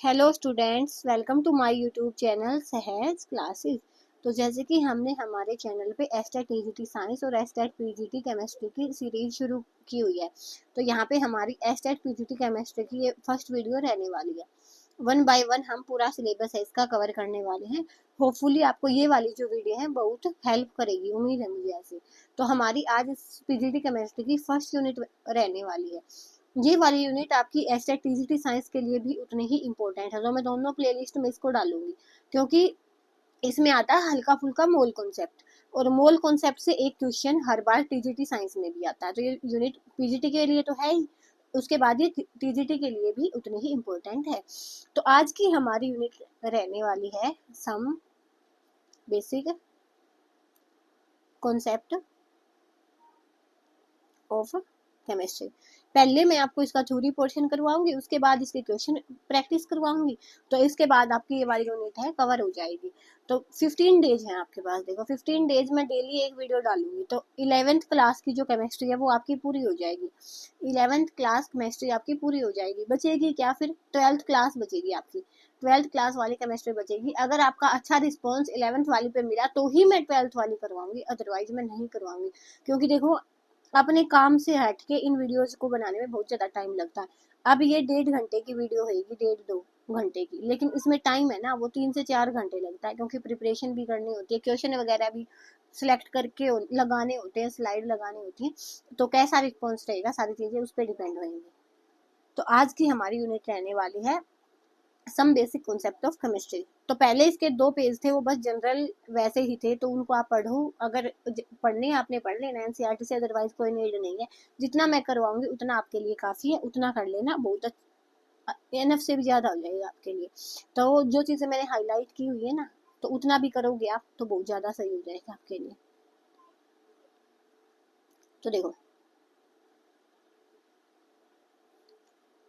Hello students, welcome to my YouTube channel Sahaj classes. तो जैसे कि हमने हमारे चैनल पे एस्टेट टीजीटी साइंस और एस्टेट पीजीटी केमिस्ट्री की सीरीज शुरू की हुई है। तो यहाँ पे हमारी एस्टेट पीजीटी केमिस्ट्री की ये फर्स्ट वीडियो रहने वाली है। वन बाय वन हम पूरा सिलेबस है इसका कवर करने वाले हैं। होपफुली आपको ये वाली जो वीडियो है बहुत हेल्प करेगी, उम्मीद है मुझे ऐसी। तो हमारी आज इस पीजीटी केमिस्ट्री की फर्स्ट यूनिट रहने वाली है। ये वाली यूनिट आपकी एस्टेट टीजीटी साइंस के लिए भी उतनी ही इम्पोर्टेंट है। तो मैं दोनों प्लेलिस्ट में इसको डालूंगी क्योंकि इसमें आता है हल्का फुल्का मोल कॉन्सेप्ट, और मोल कॉन्सेप्ट से एक क्वेश्चन हर बार टीजीटी साइंस में भी आता है। तो ये यूनिट पीजीटी के लिए तो है ही, उसके बाद ये टीजीटी के लिए भी उतनी ही इम्पोर्टेंट है। तो आज की हमारी यूनिट रहने वाली है some basic concept of chemistry. पहले मैं आपको इसका थ्योरी पोर्शन करवाऊंगी, उसके बाद इसके क्वेश्चन प्रैक्टिस करवाऊंगी। तो इसके बाद आपकी ये वाली यूनिट है कवर हो जाएगी। तो 15 डेज हैं आपके पास। देखो 15 डेज में डेली एक वीडियो डालूंगी, तो 11th क्लास की जो केमिस्ट्री है वो आपकी पूरी हो जाएगी। 11th क्लास केमिस्ट्री आपकी पूरी हो जाएगी। बचेगी क्या फिर? 12th क्लास बचेगी आपकी। 12th क्लास वाली केमिस्ट्री बचेगी। अगर आपका अच्छा रिस्पॉन्स 11th वाली पे मिला तो ही मैं 12th वाली करवाऊंगी, अदरवाइज मैं नहीं करवाऊंगी। क्योंकि देखो अपने काम से हट के इन वीडियोस को बनाने में बहुत ज़्यादा टाइम लगता है। अब ये 1.5 घंटे की वीडियो होगी, 1.5-2 घंटे की, लेकिन इसमें टाइम है ना वो 3 से 4 घंटे लगता है, क्योंकि प्रिपरेशन भी करनी होती है, क्वेश्चन वगैरह भी सिलेक्ट करके लगाने होते हैं, स्लाइड लगानी होती है। तो कैसा रिस्पॉन्स रहेगा सारी चीज़ें उस पर डिपेंड रहेंगी। तो आज की हमारी यूनिट रहने वाली है some basic concept of chemistry. तो पहले इसके 2 पेज थे, वो बस जनरल वैसे ही थे, तो उनको आप पढ़ो। अगर पढ़ने आपने पढ़ लेना एनसीईआरटी से, अदरवाइज कोई नीड नहीं है। जितना मैं करवाऊंगी उतना आपके लिए काफ़ी है, उतना कर लेना, बहुत एनएफ से भी ज़्यादा हो जाएगा आपके लिए। तो जो चीज़ें मैंने हाईलाइट की हुई है ना, तो उतना भी करोगे आप तो बहुत ज़्यादा सही हो जाएगा आपके लिए। तो देखो,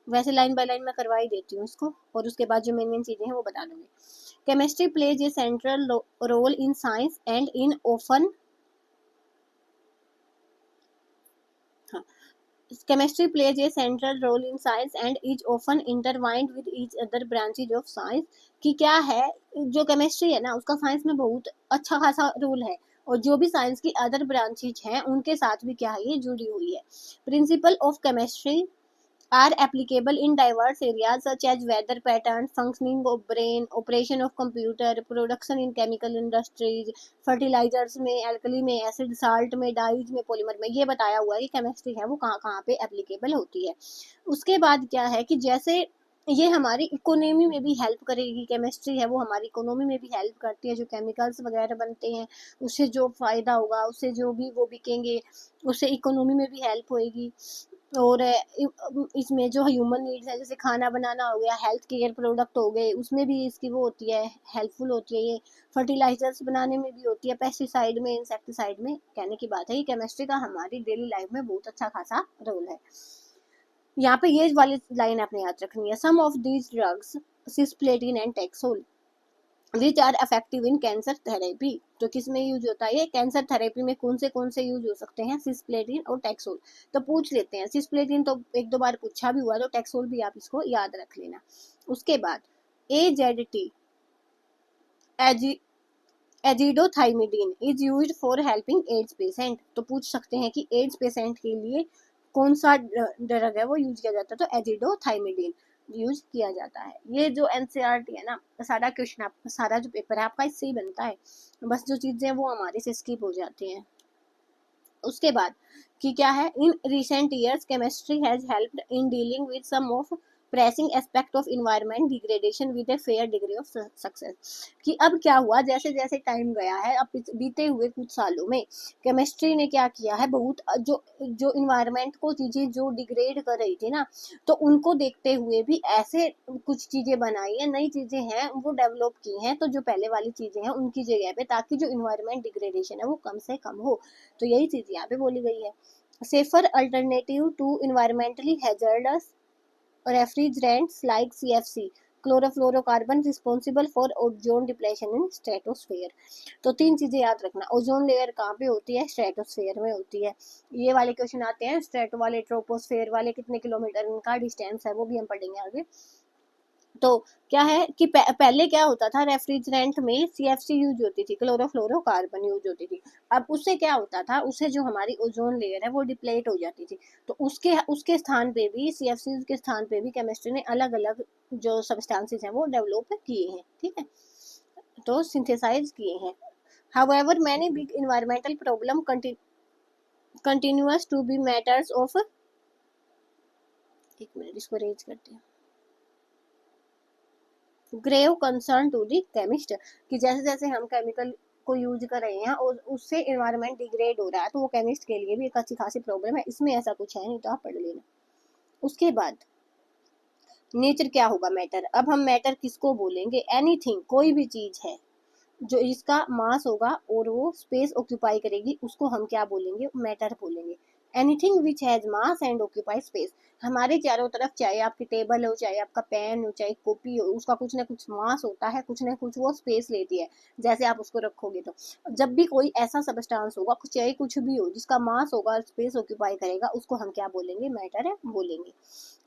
वैसे लाइन बाय लाइन मैं करवा ही देती हूँ इसको, और उसके बाद जो मेन मेन चीज़ें हैं वो बता दूंगी। Chemistry plays a central role in science and in often Chemistry plays a central role in science and is often intertwined with each other branches of science। कि क्या है, जो केमिस्ट्री है ना उसका साइंस में बहुत अच्छा खासा रोल है, और जो भी साइंस की अदर ब्रांचेज हैं उनके साथ भी क्या है, ये जुड़ी हुई है। Principle of chemistry are applicable in diverse areas such as weather patterns, functioning of brain, operation of computer, production in chemical industries, fertilizers में, alkali में, acid salt में, dyes में, polymer में। ये बताया हुआ है कि केमिस्ट्री है वो कहाँ कहाँ पे एप्लीकेबल होती है। उसके बाद क्या है कि जैसे ये हमारी इकोनॉमी में भी हेल्प करेगी, केमिस्ट्री है वो हमारी इकोनॉमी में भी हेल्प करती है। जो केमिकल्स वगैरह बनते हैं उससे जो फ़ायदा होगा, उससे जो भी वो बिकेंगे, उससे इकोनॉमी में भी हेल्प होएगी। और इसमें जो ह्यूमन नीड्स है, जैसे खाना बनाना हो गया, हेल्थ केयर प्रोडक्ट हो गए, उसमें भी इसकी वो होती है, हेल्पफुल होती है। ये फर्टिलाइजर्स बनाने में भी होती है, पेस्टिसाइड में, इंसेक्टिसाइड में। कहने की बात है कि केमिस्ट्री का हमारी डेली लाइफ में बहुत अच्छा खासा रोल है। यहाँ पे ये वाली लाइन आपने याद रखनी है। Some of these drugs cisplatin and taxol which are effective in cancer therapy. तो किस में यूज होता है ये? कैंसर थेरेपी में कौन से यूज हो सकते हैं? सिस्प्लेटिन और टेक्सोल। तो पूछ लेते हैं, सिस्प्लेटिन तो 1-2 बार पूछा भी हुआ, तो टेक्सोल भी आप इसको याद रख लेना। उसके बाद AZT azidothymidine is used for helping AIDS patient. तो पूछ सकते हैं कि एड्स पेशेंट के लिए कौन सा ड्रग है वो यूज किया जाता है? तो एजिडोथाइमिडीन यूज किया जाता है। ये जो एनसीईआरटी है ना, सारा क्वेश्चन आपका, सारा जो पेपर है आपका इससे ही बनता है, बस जो चीजें वो हमारे से स्किप हो जाती हैं। उसके बाद कि क्या है, in recent years chemistry has helped in dealing with some of pressing aspect of environment degradation with a fair degree of success. कि अब क्या हुआ, जैसे जैसे टाइम गया है, अब बीते हुए कुछ सालों में केमिस्ट्री ने क्या किया है, बहुत जो जो इन्वायरमेंट को चीज़ें जो डिग्रेड कर रही थी ना, तो उनको देखते हुए भी ऐसे कुछ चीज़ें बनाई है, नई चीज़ें हैं वो डेवलप की हैं, तो जो पहले वाली चीज़ें हैं उनकी जगह पे, ताकि जो इन्वायरमेंट डिग्रेडेशन है वो कम से कम हो। तो यही चीज़ यहाँ पे बोली गई है। Safer alternative to environmentally hazardous refrigerants like CFC chlorofluorocarbon responsible for ozone depletion in stratosphere. तो 3 चीजें याद रखना। ओजोन लेयर कहाँ पे होती है? स्ट्रेटोस्फेयर में होती है। ये वाले क्वेश्चन आते हैं, स्ट्रेटो वाले, ट्रोपोस्फेयर वाले कितने किलोमीटर इनका डिस्टेंस है, वो भी हम पढ़ेंगे आगे। तो क्या है कि पहले क्या होता था, रेफ्रिजरेंट में CFC यूज होती थी, क्लोरोफ्लोरोकार्बन यूज होती थी। अब उससे क्या होता था, उससे जो हमारी ओजोन लेयर है वो डिप्लेट हो जाती थी। तो उसके उसके स्थान पे भी, CFC के स्थान पे भी केमिस्ट्री ने अलग अलग जो सब्सटेंसेस हैं वो डेवलप किए हैं, ठीक है, तो सिंथेसाइज किए हैं। However many big environmental problem continuous to be matters of, एक मिनट इसको रेज करते हैं, grave concern to the chemist, कि जैसे जैसे हम केमिकल को यूज कर रहे हैं और उससे एनवायरनमेंट डिग्रेड हो रहा है, तो वो केमिस्ट के लिए भी एक अच्छी खासी प्रॉब्लम है। इसमें ऐसा कुछ है नहीं, तो आप पढ़ लेना। उसके बाद नेचर क्या होगा, मैटर। अब हम मैटर किसको बोलेंगे, एनीथिंग, कोई भी चीज है जो इसका मास होगा और वो स्पेस ऑक्यूपाई करेगी, उसको हम क्या बोलेंगे, मैटर बोलेंगे। Anything which has mass and occupy space, हमारे चारों तरफ, चाहे आपकी टेबल हो, चाहे आपका पेन हो, चाहे कॉपी हो, उसका कुछ ना कुछ मास होता है, कुछ ना कुछ वो स्पेस लेती है, जैसे आप उसको रखोगे। तो जब भी कोई ऐसा सब्सटेंस होगा, चाहे कुछ भी हो, जिसका मास होगा, स्पेस ऑक्यूपाई करेगा, उसको हम क्या बोलेंगे, मैटर है बोलेंगे।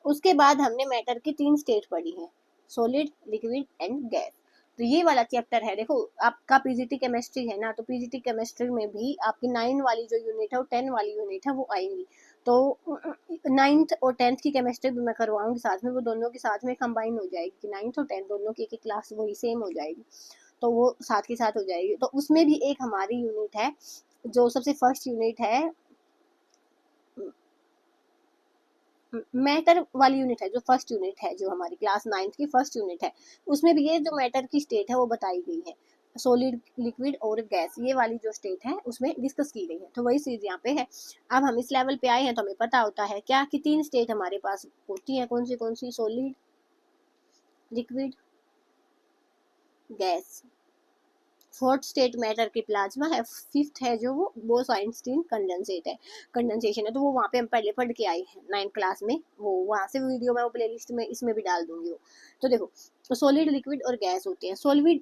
उसके बाद हमने मैटर की 3 स्टेट पढ़ी है, सॉलिड, लिक्विड एंड गैस। तो ये वाला चैप्टर है, देखो आपका पीजीटी केमिस्ट्री है ना, तो पीजीटी केमिस्ट्री में भी आपकी 9 वाली जो यूनिट है और 10 वाली यूनिट है वो आएंगी। तो 9th और 10th की केमिस्ट्री भी मैं करवाऊंगी साथ में, वो दोनों के साथ में कंबाइन हो जाएगी, 9th और 10th दोनों की एक क्लास वही सेम हो जाएगी, तो वो साथ के साथ हो जाएगी। तो उसमें भी एक हमारी यूनिट है, जो सबसे फर्स्ट यूनिट है, मैटर वाली यूनिट है, जो फर्स्ट यूनिट है, जो हमारी क्लास 9th की फर्स्ट यूनिट है, उसमें भी ये जो मैटर की स्टेट है वो बताई गई है, सॉलिड, लिक्विड और गैस, ये वाली जो स्टेट है उसमें डिस्कस की गई है। तो वही चीज यहाँ पे है। अब हम इस लेवल पे आए हैं तो हमें पता होता है क्या कि 3 स्टेट हमारे पास होती है, कौन सी, solid, liquid, gas. Fourth state matter की प्लाज्मा है, फिफ्थ है जो वो बोस-आइंस्टीन कंडेंसेट है, कंडेंसेशन है, तो वो वहाँ पे हम पहले पढ़ के आए हैं 9th क्लास में, वो वहाँ से वीडियो मैं वो प्लेलिस्ट में इसमें भी डाल दूंगी वो। तो देखो, सॉलिड, लिक्विड और गैस होते हैं।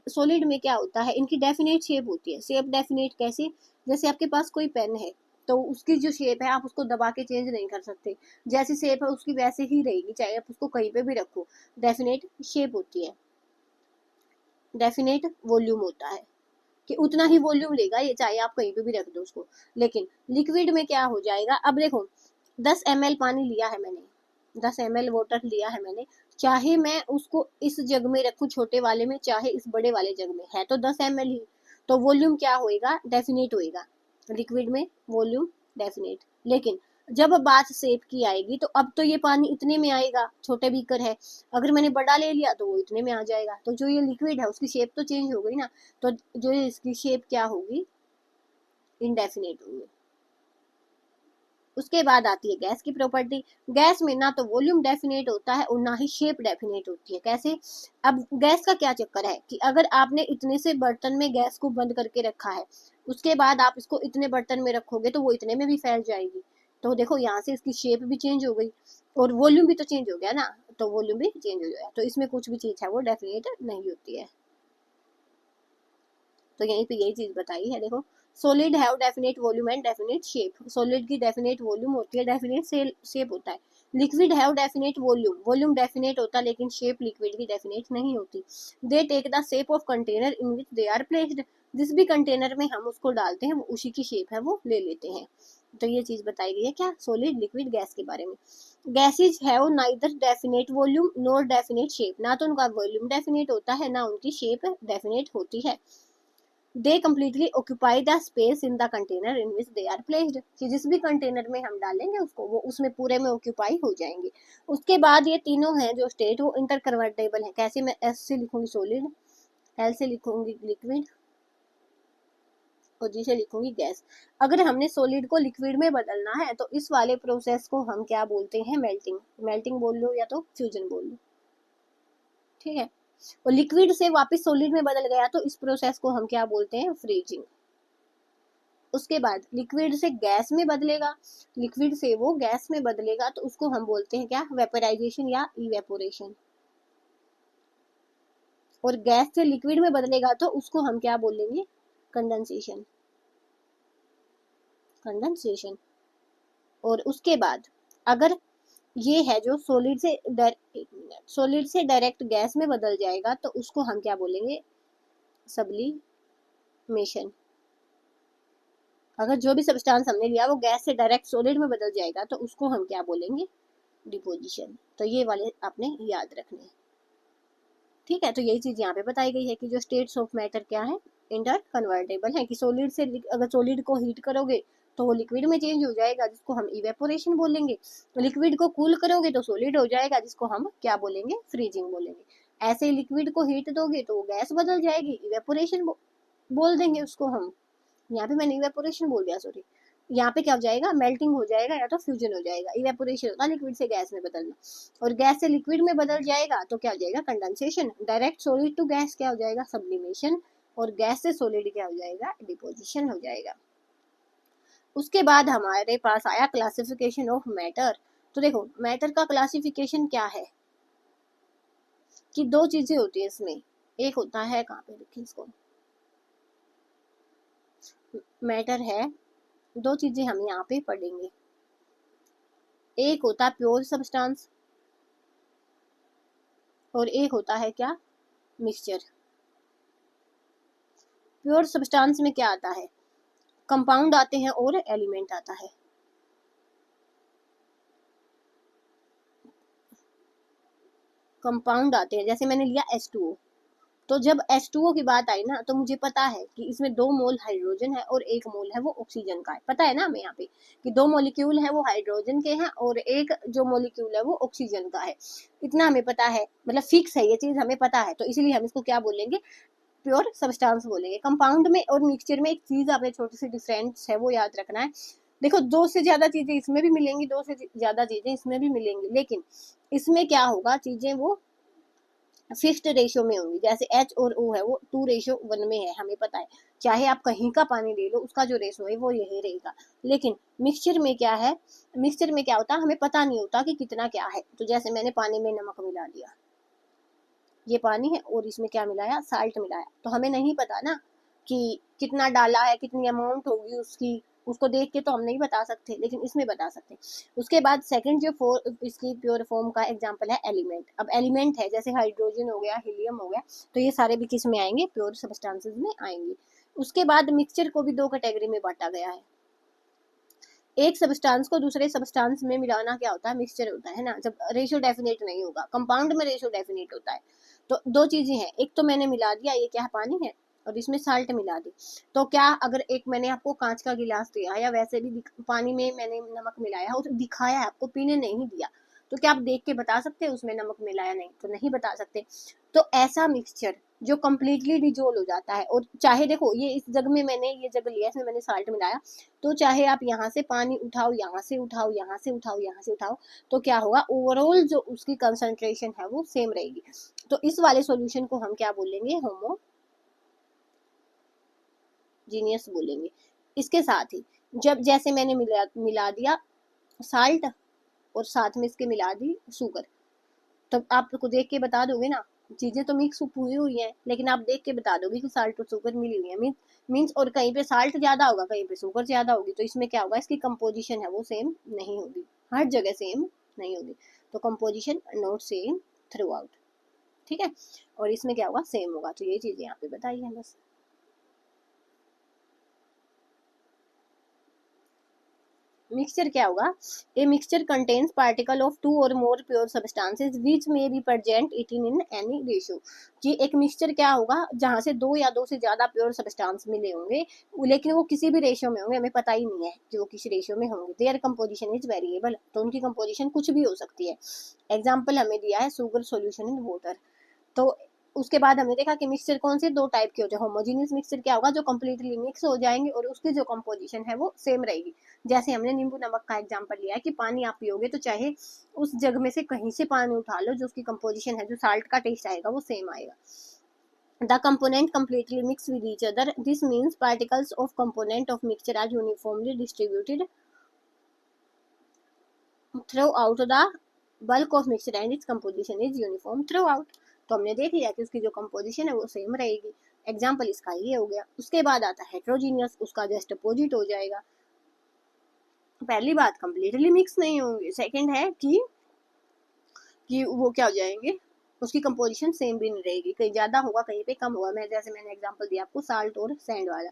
सॉलिड में क्या होता है, इनकी डेफिनेट शेप होती है। शेप डेफिनेट कैसे, जैसे आपके पास कोई पेन है, तो उसकी जो शेप है आप उसको दबा के चेंज नहीं कर सकते, जैसी शेप है उसकी वैसे ही रहेगी, चाहे आप उसको कहीं पे भी रखो, डेफिनेट शेप होती है। डेफिनेट वॉल्यूम होता है कि उतना ही वॉल्यूम लेगा ये, चाहे आप कहीं पे भी रख दो उसको। लेकिन लिक्विड में क्या हो जाएगा, अब देखो 10 ml पानी लिया है मैंने, 10 ml वाटर लिया है मैंने, चाहे मैं उसको इस जग में रखूं छोटे वाले में, चाहे इस बड़े वाले जग में, है तो 10 ml ही, तो वॉल्यूम क्या होएगा, डेफिनेट होएगा। लिक्विड में वॉल्यूम डेफिनेट। लेकिन जब बात शेप की आएगी, तो अब तो ये पानी इतने में आएगा, छोटे बीकर है, अगर मैंने बड़ा ले लिया तो वो इतने में आ जाएगा, तो जो ये लिक्विड है उसकी शेप तो चेंज हो गई ना, तो जो इसकी शेप क्या होगी, इनडेफिनेट होगी। उसके बाद आती है गैस की प्रॉपर्टी। गैस में ना तो वॉल्यूम डेफिनेट होता है और ना ही शेप डेफिनेट होती है। कैसे, अब गैस का क्या चक्कर है कि अगर आपने इतने से बर्तन में गैस को बंद करके रखा है, उसके बाद आप इसको इतने बर्तन में रखोगे तो वो इतने में भी फैल जाएगी, तो देखो यहाँ से इसकी शेप भी चेंज हो गई और वॉल्यूम भी तो चेंज हो गया ना, तो वॉल्यूम भी चेंज हो गया, तो इसमें कुछ भी चीज है वो डेफिनेट नहीं होती है। तो यहीं पे यही चीज बताई है, देखो solid have definite volume and definite shape, solid की डेफिनेट वॉल्यूम होती है, डेफिनेट शेप होता है। Liquid have definite volume, volume definite होता है लेकिन शेप लिक्विड की डेफिनेट नहीं होती। They take the shape of container in which they are placed, जिस भी कंटेनर में हम उसको डालते हैं वो उसी की शेप है वो ले लेते हैं। तो ये चीज बताई गई है क्या, सॉलिड, लिक्विड, गैस के बारे में। Gases have neither definite volume nor definite shape, ना तो उनका वॉल्यूम डेफिनेट होता है ना उनकी शेप डेफिनेट होती है। They completely occupy the space in the container in which they are placed, कि जिस भी कंटेनर में हम डालेंगे उसको वो उसमें पूरे में ऑक्यूपाई हो जाएंगे। उसके बाद ये तीनों हैं जो स्टेट वो इंटर कन्वर्टेबल है। कैसे, मैं एस से लिखूंगी सॉलिड, एल से लिखूंगी लिक्विड और जी से लिखूंगी गैस। अगर हमने सॉलिड को लिक्विड में बदलना है तो इस वाले प्रोसेस को हम क्या बोलते हैं, मेल्टिंग, मेल्टिंग बोल लो या तो फ्यूजन बोल लो, ठीक है। और लिक्विड से वापस सॉलिड में बदल गया तो इस प्रोसेस को हम क्या बोलते हैं, फ्रीजिंग। उसके बाद लिक्विड से गैस में बदलेगा, लिक्विड से वो गैस में बदलेगा तो उसको हम बोलते हैं क्या, वेपराइजेशन या इवेपोरेशन। और गैस से लिक्विड में बदलेगा तो उसको हम क्या बोलेंगे, कंडेंसेशन, कंडेंसेशन। और उसके बाद अगर ये है जो सॉलिड से डायरेक्ट गैस में बदल जाएगा, तो उसको हम क्या बोलेंगे? सब्लिमेशन। अगर जो भी सब्सटेंस हमने लिया वो गैस से डायरेक्ट सॉलिड में बदल जाएगा तो उसको हम क्या बोलेंगे? डिपोजिशन। तो ये वाले आपने याद रखने हैं, ठीक है। तो यही चीज यहाँ पे बताई गई है कि जो स्टेट्स ऑफ मैटर क्या है, इंटर कन्वर्टेबल है, कि सॉलिड से अगर सॉलिड को हीट करोगे तो वो लिक्विड में चेंज हो जाएगा, जिसको हम इवेपोरेशन बोलेंगे। लिक्विड को कूल करोगे तो सॉलिड हो जाएगा, जिसको हम क्या बोलेंगे? फ्रीजिंग बोलेंगे। ऐसे ही लिक्विड को हीट दोगे तो वो गैस बदल जाएगी, इवेपोरेशन बोल देंगे उसको हम। यहाँ पे मैंने इवेपोरेशन बोल दिया, सॉरी। यहाँ पे क्या हो जाएगा? मेल्टिंग हो जाएगा या तो फ्यूजन हो जाएगा। इवेपोरेशन होगा लिक्विड से गैस में बदलना, और गैस से लिक्विड में बदल जाएगा तो क्या हो जाएगा? Condensation. Direct solid to gas क्या हो जाएगा? सब्लिमेशन। और गैस से सॉलिड क्या हो जाएगा? डिपोजिशन हो जाएगा। उसके बाद हमारे पास आया क्लासिफिकेशन ऑफ मैटर। तो देखो मैटर का क्लासिफिकेशन क्या है कि दो चीजें होती है इसमें। एक होता है, कहाँ पे लिखी इसको, मैटर है, दो चीजें हम यहाँ पे पढ़ेंगे। एक होता है प्योर सब्सटेंस और एक होता है क्या? मिक्सचर। प्योर सब्सटेंस में क्या आता है? कंपाउंड आते हैं और एलिमेंट आता है। कंपाउंड आते हैं, जैसे मैंने लिया H2O, तो जब H2O की बात आई ना तो मुझे पता है कि इसमें 2 मोल हाइड्रोजन है और 1 मोल है वो ऑक्सीजन का है। पता है ना हमें यहाँ पे कि 2 मॉलिक्यूल है वो हाइड्रोजन के हैं और एक जो मॉलिक्यूल है वो ऑक्सीजन का है। इतना हमें पता है, मतलब फिक्स है ये चीज, हमें पता है, तो इसीलिए हम इसको क्या बोलेंगे? प्योर सब्सटेंस बोलेंगे। कंपाउंड में और मिक्सचर में एक चीज आपने छोटी सी डिफरेंस है वो याद रखना है। देखो दो से ज्यादा चीजें इसमें भी मिलेंगी, दो से ज्यादा चीजें इसमें भी मिलेंगी, लेकिन इसमें क्या होगा? चीजें वो फिक्स्ड रेशियो में होंगी। जैसे H और O है वो 2:1 में है, हमें पता है। चाहे आप कहीं का पानी ले लो उसका जो रेशो है वो यही रहेगा। लेकिन मिक्सचर में क्या है? मिक्सचर में क्या होता है? हमें पता नहीं होता कि कितना क्या है। तो जैसे मैंने पानी में नमक मिला दिया, ये पानी है और इसमें क्या मिलाया? साल्ट मिलाया, तो हमें नहीं पता ना कि कितना डाला है, कितनी अमाउंट होगी उसकी। उसको देख के तो हम नहीं बता सकते, लेकिन इसमें बता सकते। उसके बाद सेकंड जो इसकी प्योर फॉर्म का एग्जांपल है एलिमेंट। अब एलिमेंट है जैसे हाइड्रोजन हो गया, हीलियम हो गया, तो ये सारे भी किस में आएंगे? प्योर सब्सटेंसेस में आएंगे। उसके बाद मिक्सचर को भी 2 कैटेगरी में बांटा गया है। एक सब्सटेंस को दूसरे सब्सटेंस में मिलाना क्या होता है? मिक्सचर होता है ना, जब रेशियो डेफिनेट नहीं होगा। कंपाउंड में रेशियो डेफिनेट होता है। तो दो चीजें हैं, एक तो मैंने मिला दिया, ये क्या है? पानी है, और इसमें साल्ट मिला दी। तो क्या अगर एक मैंने आपको कांच का गिलास दिया या वैसे भी पानी में मैंने नमक मिलाया और दिखाया है आपको, पीने नहीं दिया, तो क्या आप देख के बता सकते हैं उसमें नमक मिलाया? नहीं, तो नहीं बता सकते। तो ऐसा मिक्सचर जो कम्प्लीटली डिजोल्व हो जाता है, और चाहे देखो ये इस जग में मैंने ये जग लिया, इसमें मैंने साल्ट मिलाया, तो चाहे आप यहाँ से पानी उठाओ, यहाँ से उठाओ, यहाँ से उठाओ, यहाँ से उठाओ, तो क्या होगा? ओवरऑल जो उसकी कंसंट्रेशन है वो सेम रहेगी। तो इस वाले सॉल्यूशन को हम क्या बोलेंगे? होमोजीनियस बोलेंगे। इसके साथ ही जब जैसे मैंने मिला दिया साल्ट और साथ में इसके मिला दी शुगर, तो आपको देख के बता दोगे ना, चीजें तो मिक्स हुई हुई हैं, लेकिन आप देख के बता दोगे कि साल्ट और शुगर मिली हुई है। मीन्स और कहीं पे साल्ट ज्यादा होगा, कहीं पे शुगर ज्यादा होगी, तो इसमें क्या होगा? इसकी कंपोजिशन है वो सेम नहीं होगी, हर जगह सेम नहीं होगी। तो composition not same through out, ठीक है। और इसमें क्या होगा? सेम होगा। तो ये चीजें यहाँ पे बताई है बस। मिक्सचर क्या होगा? A mixture contains particle of 2 और मोर प्योर सब्सटेंसेस विच में be present it in any ratio. कि एक मिक्सचर क्या होगा? जहां से 2 या 2 से ज्यादा प्योर सब्सटेंस मिले होंगे, लेकिन वो किसी भी रेशियो में होंगे, हमें पता ही नहीं है कि वो किस रेशियो में होंगे। देयर कंपोजिशन इज वेरिएबल, तो उनकी कंपोजिशन कुछ भी हो सकती है। एग्जाम्पल हमें दिया है शुगर सोल्यूशन इन वाटर। तो उसके बाद हमने देखा कि मिक्सचर कौन से 2 टाइप के होते हैं। होमोजीनियस मिक्सचर क्या होगा? जो कम्प्लीटली मिक्स हो जाएंगे और उसकी जो कंपोजिशन है वो सेम रहेगी। जैसे हमने नींबू नमक का एग्जांपल लिया है कि पानी आप पियोगे तो चाहे उस जग में से कहीं से पानी उठा लो, जो उसकी कंपोजिशन है, जो साल्ट का टेस्ट आएगा वो सेम आएगा। The component completely mix with each other. This means particles of component of mixture are uniformly distributed throughout the bulk of mixture and its composition is uniform throughout. तो हमने देख लिया कि उसकी जो कंपोजिशन है वो सेम रहेगी। एग्जाम्पल इसका ये हो गया। उसके बाद आता है हेट्रोजीनियस, उसका जस्ट अपोजिट हो जाएगा। पहली बात कंप्लीटली मिक्स नहीं होंगे, सेकंड है कि कि वो क्या हो जाएंगे, उसकी कंपोजिशन सेम भी नहीं रहेगी, कहीं ज़्यादा होगा कहीं पे कम होगा। मैं जैसे मैंने एग्जांपल दिया आपको साल्ट और सैंड वाला,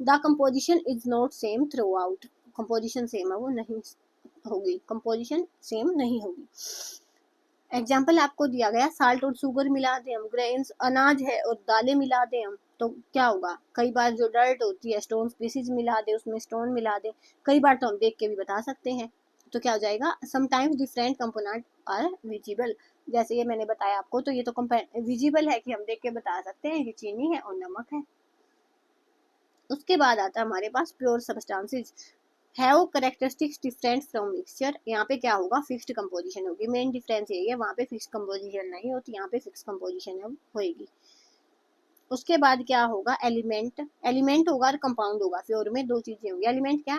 the composition is not same through out, composition same है वो नहीं होगी, कंपोजिशन सेम नहीं होगी। एग्जाम्पल आपको दिया गया साल्ट और शुगर मिला दें हम, ग्रेन्स अनाज है और दालें मिला दें हम, तो क्या होगा, कई बार जो डर्ट होती है स्टोन स्पीसीज मिला दे, उसमें स्टोन मिला दे, कई बार तो हम देख के भी बता सकते हैं, तो क्या हो जाएगा, sometimes different component are visible. जैसे ये मैंने बताया आपको, तो ये तो विजिबल है कि हम देख के बता सकते हैं कि चीनी है और नमक है। उसके बाद आता है हमारे पास pure substances have characteristics different from mixture. यहाँ पे क्या होगा, फिक्स्ड कंपोजिशन होगी, मेन डिफरेंस यही है, वहाँ पे फिक्स्ड कंपोजिशन नहीं होती, यहाँ पे फिक्स्ड कंपोजिशन होगी। उसके बाद क्या होगा, एलिमेंट, एलिमेंट होगा और कंपाउंड होगा, प्योर में दो चीजें होंगी। एलिमेंट क्या,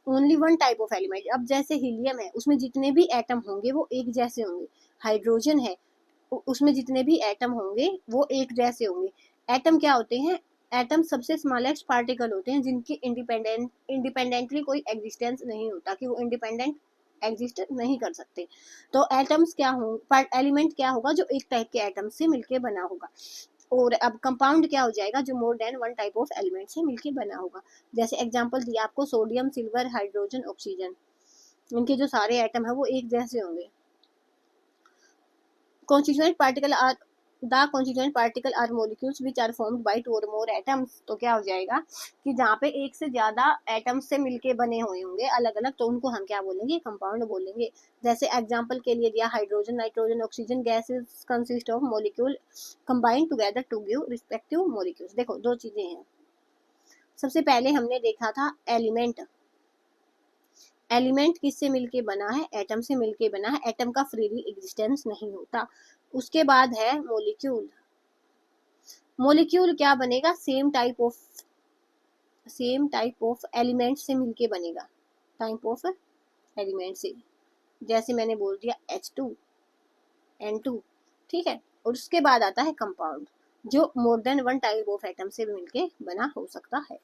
only one type of element, अब जैसे हीलियम है उसमें जितने भी एटम होंगे वो एक जैसे होंगे, हाइड्रोजन है उसमें जितने भी एटम होंगे वो एक जैसे होंगे। एटम क्या होते हैं, एटम सबसे स्मॉलेस्ट पार्टिकल होते हैं जिनकी इंडिपेंडेंटली कोई एग्जिस्टेंस नहीं होता, कि वो इंडिपेंडेंट एग्जिस्ट नहीं कर सकते। तो एटम्स क्या हो, एलिमेंट क्या होगा, जो एक टाइप के एटम से मिलके बना होगा। और अब कंपाउंड क्या हो जाएगा, जो मोर than one type of element से मिलके बना होगा। जैसे एग्जांपल दिया आपको, सोडियम, सिल्वर, हाइड्रोजन, ऑक्सीजन, इनके जो सारे एटम है वो एक जैसे होंगे। constituent particle are the constituent particle are molecules which are formed by two or more atoms। तो क्या हो जाएगा कि जहाँ पे एक से ज्यादा एटम्स से मिलके बने हुए होंगे अलग अलग, तो उनको हम क्या बोलेंगे, कंपाउंड बोलेंगे। जैसे एग्जांपल के लिए दिया, hydrogen, nitrogen, oxygen gases consist of molecule combine together to give respective molecules. देखो दो चीजें हैं, सबसे पहले हमने देखा था एलिमेंट, एलिमेंट किससे मिलके बना है, एटम से मिलके बना है, एटम का फ्रीली एग्जिस्टेंस नहीं होता। उसके बाद है मोलिक्यूल, मोलिक्यूल क्या बनेगा, सेम टाइप ऑफ एलिमेंट से मिलके बनेगा, टाइप ऑफ एलिमेंट से, जैसे मैंने बोल दिया H2N2, ठीक है। और उसके बाद आता है कंपाउंड, जो मोर than one type of atom से भी मिलके बना हो सकता है।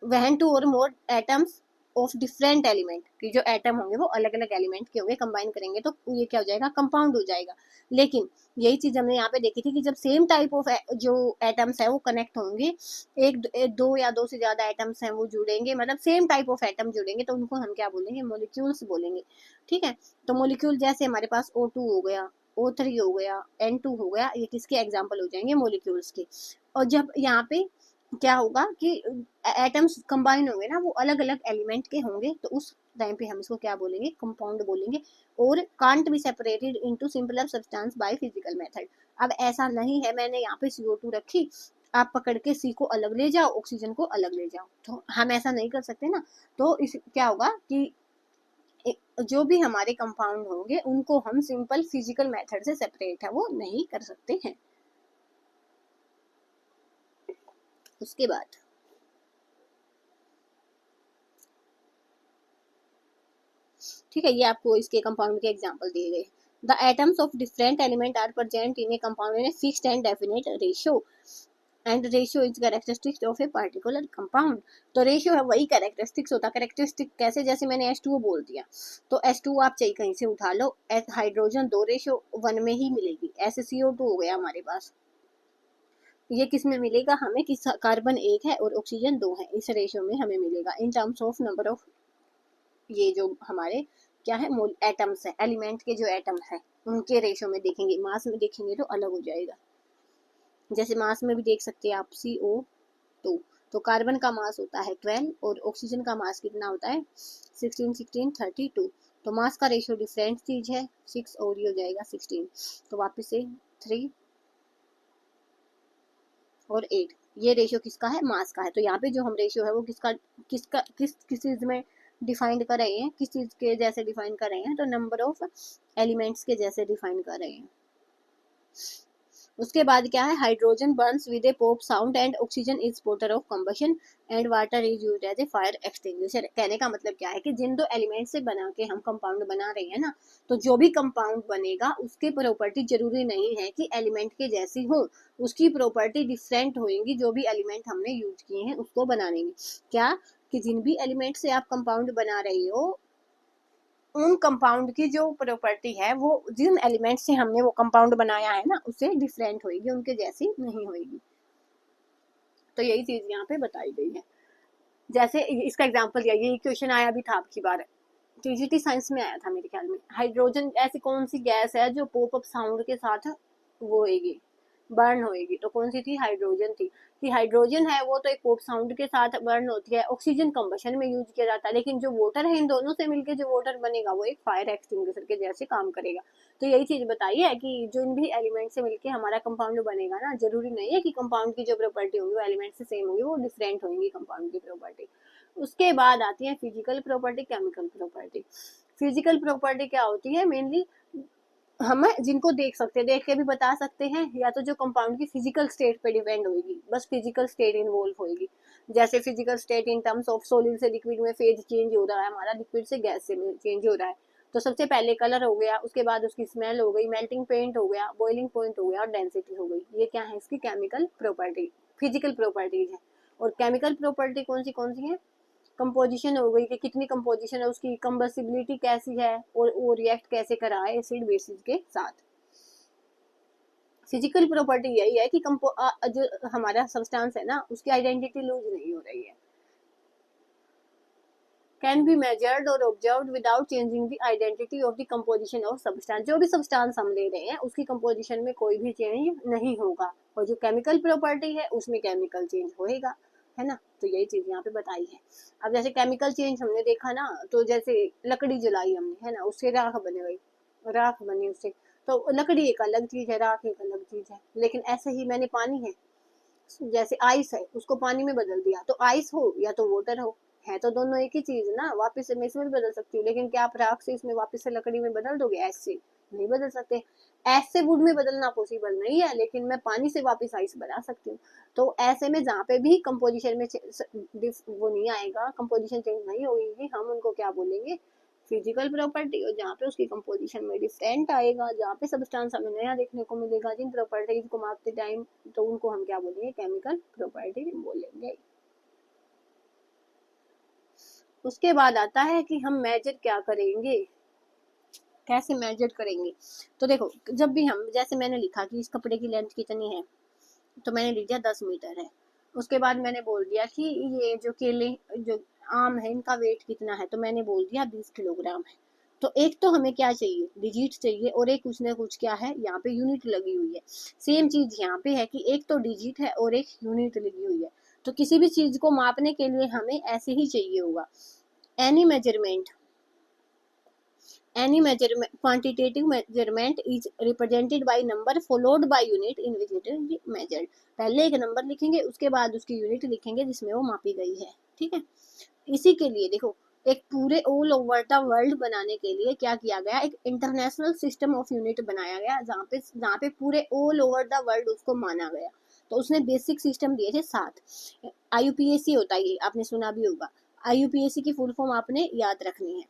when two or more atoms of different element, कि जो एटम होंगे वो अलग अलग एलिमेंट के होंगे, कंबाइन करेंगे तो ये क्या हो जाएगा, कंपाउंड हो जाएगा। लेकिन यही चीज हमने यहाँ पे देखी थी कि जब सेम टाइप ऑफ जो एटम्स है वो कनेक्ट होंगे, दो या दो से ज्यादा एटम्स हैं वो जुड़ेंगे, मतलब सेम टाइप ऑफ एटम जुड़ेंगे, तो उनको हम क्या बोलेंगे, मोलिक्यूल्स बोलेंगे, ठीक है। तो मोलिक्यूल जैसे हमारे पास O2 हो गया, O3 हो गया, N2 हो गया, ये किसके एग्जाम्पल हो जाएंगे, मोलिक्यूल्स के। और जब यहाँ पे क्या होगा कि एटम्स कंबाइन होंगे ना, वो अलग अलग एलिमेंट के होंगे, तो उस टाइम पे हम इसको क्या बोलेंगे, कंपाउंड बोलेंगे। और can't be separated into simpler substance by physical method. अब ऐसा नहीं है, मैंने यहाँ पे CO2 रखी, आप पकड़ के C को अलग ले जाओ, ऑक्सीजन को अलग ले जाओ, तो हम ऐसा नहीं कर सकते ना। तो इस क्या होगा कि जो भी हमारे कंपाउंड होंगे उनको हम सिंपल फिजिकल मेथड से सेपरेट है वो नहीं कर सकते हैं। उसके बाद ठीक है, ये आपको इसके कंपाउंड के एग्जांपल दिए गए। The atoms of different element are present in a compound in a fixed and definite ratio, and ratio is characteristics of a particular compound. तो रेशियो है वही कैरेक्टरिस्टिक्स होता है। कैरेक्टरिस्टिक कैसे, जैसे मैंने H2O बोल दिया, तो H2O आप चाहिए कहीं से उठा लो, हाइड्रोजन 2:1 में ही मिलेगी, ऐसे CO2 हो गया हमारे पास, ये किस में मिलेगा हमें, किस कार्बन 1 है और ऑक्सीजन 2 है, इस रेशियो में हमें मिलेगा। In terms of number of, ये जो हमारे क्या है, मोल एटम्स है, एलिमेंट के जो एटम है उनके रेशियो में देखेंगे, मास में देखेंगे तो अलग हो जाएगा। जैसे मास में भी देख सकते हैं आप CO2, तो कार्बन का मास होता है 12 और ऑक्सीजन का मास कितना होता है 16 16 32। तो मास का रेशियो डिफरेंट चीज है, 6 और ये हो जाएगा 16, तो वापस से 3 और 8, ये रेशियो किसका है, मास का है। तो यहाँ पे जो हम रेशियो है वो किसका किसका किस किस चीज में डिफाइन कर रहे हैं, किस चीज के जैसे डिफाइन कर रहे हैं, तो नंबर ऑफ एलिमेंट्स के जैसे डिफाइन कर रहे हैं। उसके बाद क्या है, hydrogen burns with a pop sound and oxygen is supporter of combustion and water is used as a fire extinguisher. कहने का मतलब क्या है कि जिन दो एलिमेंट से बना के हम कंपाउंड बना रहे हैं ना, तो जो भी कंपाउंड बनेगा उसके प्रॉपर्टी जरूरी नहीं है कि एलिमेंट के जैसी हो, उसकी प्रॉपर्टी डिफरेंट होगी जो भी एलिमेंट हमने यूज किए हैं उसको बनाने में। क्या, कि जिन भी एलिमेंट से आप कंपाउंड बना रही हो उन कंपाउंड की जो प्रॉपर्टी है वो जिन एलिमेंट से हमने वो कंपाउंड बनाया है ना उससे डिफरेंट होगी, उनके जैसी नहीं होगी। तो यही चीज यहाँ पे बताई गई है। जैसे इसका एग्जांपल ये क्वेश्चन आया भी था आपकी बार, टीजीटी साइंस में आया था मेरे ख्याल में। हाइड्रोजन ऐसी कौन सी गैस है जो पॉप अप साउंड के साथ वो होगी, बर्न होएगी? तो कौन सी थी? हाइड्रोजन थी। कि हाइड्रोजन है वो तो एक पॉप साउंड के साथ बर्न होती है, ऑक्सीजन कंबशन में यूज किया जाता है, लेकिन जो वाटर है इन दोनों से मिलकर जो वाटर बनेगा वो एक फायर एक्सटिंग्विशर के जैसे काम करेगा। तो यही चीज बताई है कि जो इन भी एलिमेंट से मिलकर हमारा कंपाउंड बनेगा ना, जरूरी नहीं है कि कंपाउंड की जो प्रॉपर्टी होगी वो एलिमेंट से सेम होगी, वो डिफरेंट होंगी कंपाउंड की प्रॉपर्टी। उसके बाद आती है physical property, chemical property. Physical property क्या होती है? मेनली हम जिनको देख सकते हैं, देख के भी बता सकते हैं, या तो जो कंपाउंड की फिजिकल स्टेट पे डिपेंड होगी, बस फिजिकल स्टेट इन्वॉल्व होगी। जैसे physical state in terms of solid से लिक्विड में फेज चेंज हो रहा है हमारा, लिक्विड से गैस से चेंज हो रहा है। तो सबसे पहले कलर हो गया, उसके बाद उसकी स्मेल हो गई, मेल्टिंग पॉइंट हो गया, बॉइलिंग पॉइंट हो गया और डेंसिटी हो गई। ये क्या है? इसकी केमिकल प्रॉपर्टी, फिजिकल प्रॉपर्टीज है। और केमिकल प्रॉपर्टी कौन सी है? कंपोजिशन हो गई कि कितनी कंपोजिशन है उसकी, कंबसिबिलिटी कैसी है और वो रिएक्ट कैसे कर रहा है एसिड बेसिस के साथ। फिजिकल प्रॉपर्टी यही है कि जो हमारा सब्सटेंस है ना उसकी आइडेंटिटी लूज नहीं हो रही है। कैन बी मेजर्ड और observed without changing the identity of the composition of substance. जो भी सब्सटेंस हम ले रहे हैं उसकी कंपोजिशन में कोई भी चेंज नहीं होगा, और जो केमिकल प्रॉपर्टी है उसमें केमिकल चेंज होएगा, है ना। तो यही चीज यहाँ पे बताई है। अब जैसे केमिकल चेंज हमने देखा ना, तो जैसे लकड़ी जलाई हमने, है ना, उससे राख बने गई, राख बनी उससे, तो लकड़ी एक अलग चीज है, राख एक अलग चीज है। लेकिन ऐसे ही मैंने पानी है, जैसे आइस है, उसको पानी में बदल दिया, तो आइस हो या तो वाटर हो, है तो दोनों एक ही चीज ना। वापस से मैं इसमें भी बदल सकती हूँ, लेकिन क्या आप राख से इसमें वापस से लकड़ी में बदल दोगे? ऐसे नहीं बदल सकते। ऐसे वुड में बदलना पॉसिबल नहीं है, लेकिन मैं पानी से वापस आइस बना सकती हूँ। तो ऐसे में जहाँ पे भी कंपोजिशन में वो नहीं आएगा, कंपोजिशन चेंज नहीं होगी, हम उनको क्या बोलेंगे? Physical property. और जहाँ पे उसकी कंपोजिशन में डिफरेंट आएगा, जहाँ पे सब्सटेंस हमें नया देखने को मिलेगा, जिन प्रॉपर्टीज को मापते टाइम, तो उनको हम क्या बोलेंगे? केमिकल प्रॉपर्टी बोलेंगे। उसके बाद आता है कि हम मेजर क्या करेंगे, कैसे मेजर करेंगे। तो देखो, जब भी हम, जैसे मैंने लिखा कि इस कपड़े की लेंथ कितनी है, तो मैंने लिख दिया 10 मीटर है। उसके बाद मैंने बोल दिया कि ये जो केले, जो आम है, इनका वेट कितना है, तो मैंने बोल दिया 20 किलोग्राम है। तो एक तो हमें क्या चाहिए? डिजिट चाहिए, और एक कुछ ना कुछ क्या है यहाँ पे? यूनिट लगी हुई है। सेम चीज यहाँ पे है कि एक तो डिजिट है और एक यूनिट लगी हुई है। तो किसी भी चीज को मापने के लिए हमें ऐसे ही चाहिए होगा। Any measurement, any measurement, quantitative measurement is represented by number followed by unit in which it is measured। पहले एक नंबर लिखेंगे, उसके बाद उसकी यूनिट लिखेंगे जिसमें वो मापी गई है, ठीक है। इसी के लिए देखो, एक पूरे ऑल ओवर द वर्ल्ड बनाने के लिए क्या किया गया? एक इंटरनेशनल सिस्टम ऑफ यूनिट बनाया गया, जहाँ पे पूरे ऑल ओवर द वर्ल्ड उसको माना गया। तो उसने बेसिक सिस्टम दिए थे 7। IUPAC होता है, ये आपने सुना भी होगा। IUPAC की फुल फॉर्म आपने याद रखनी है,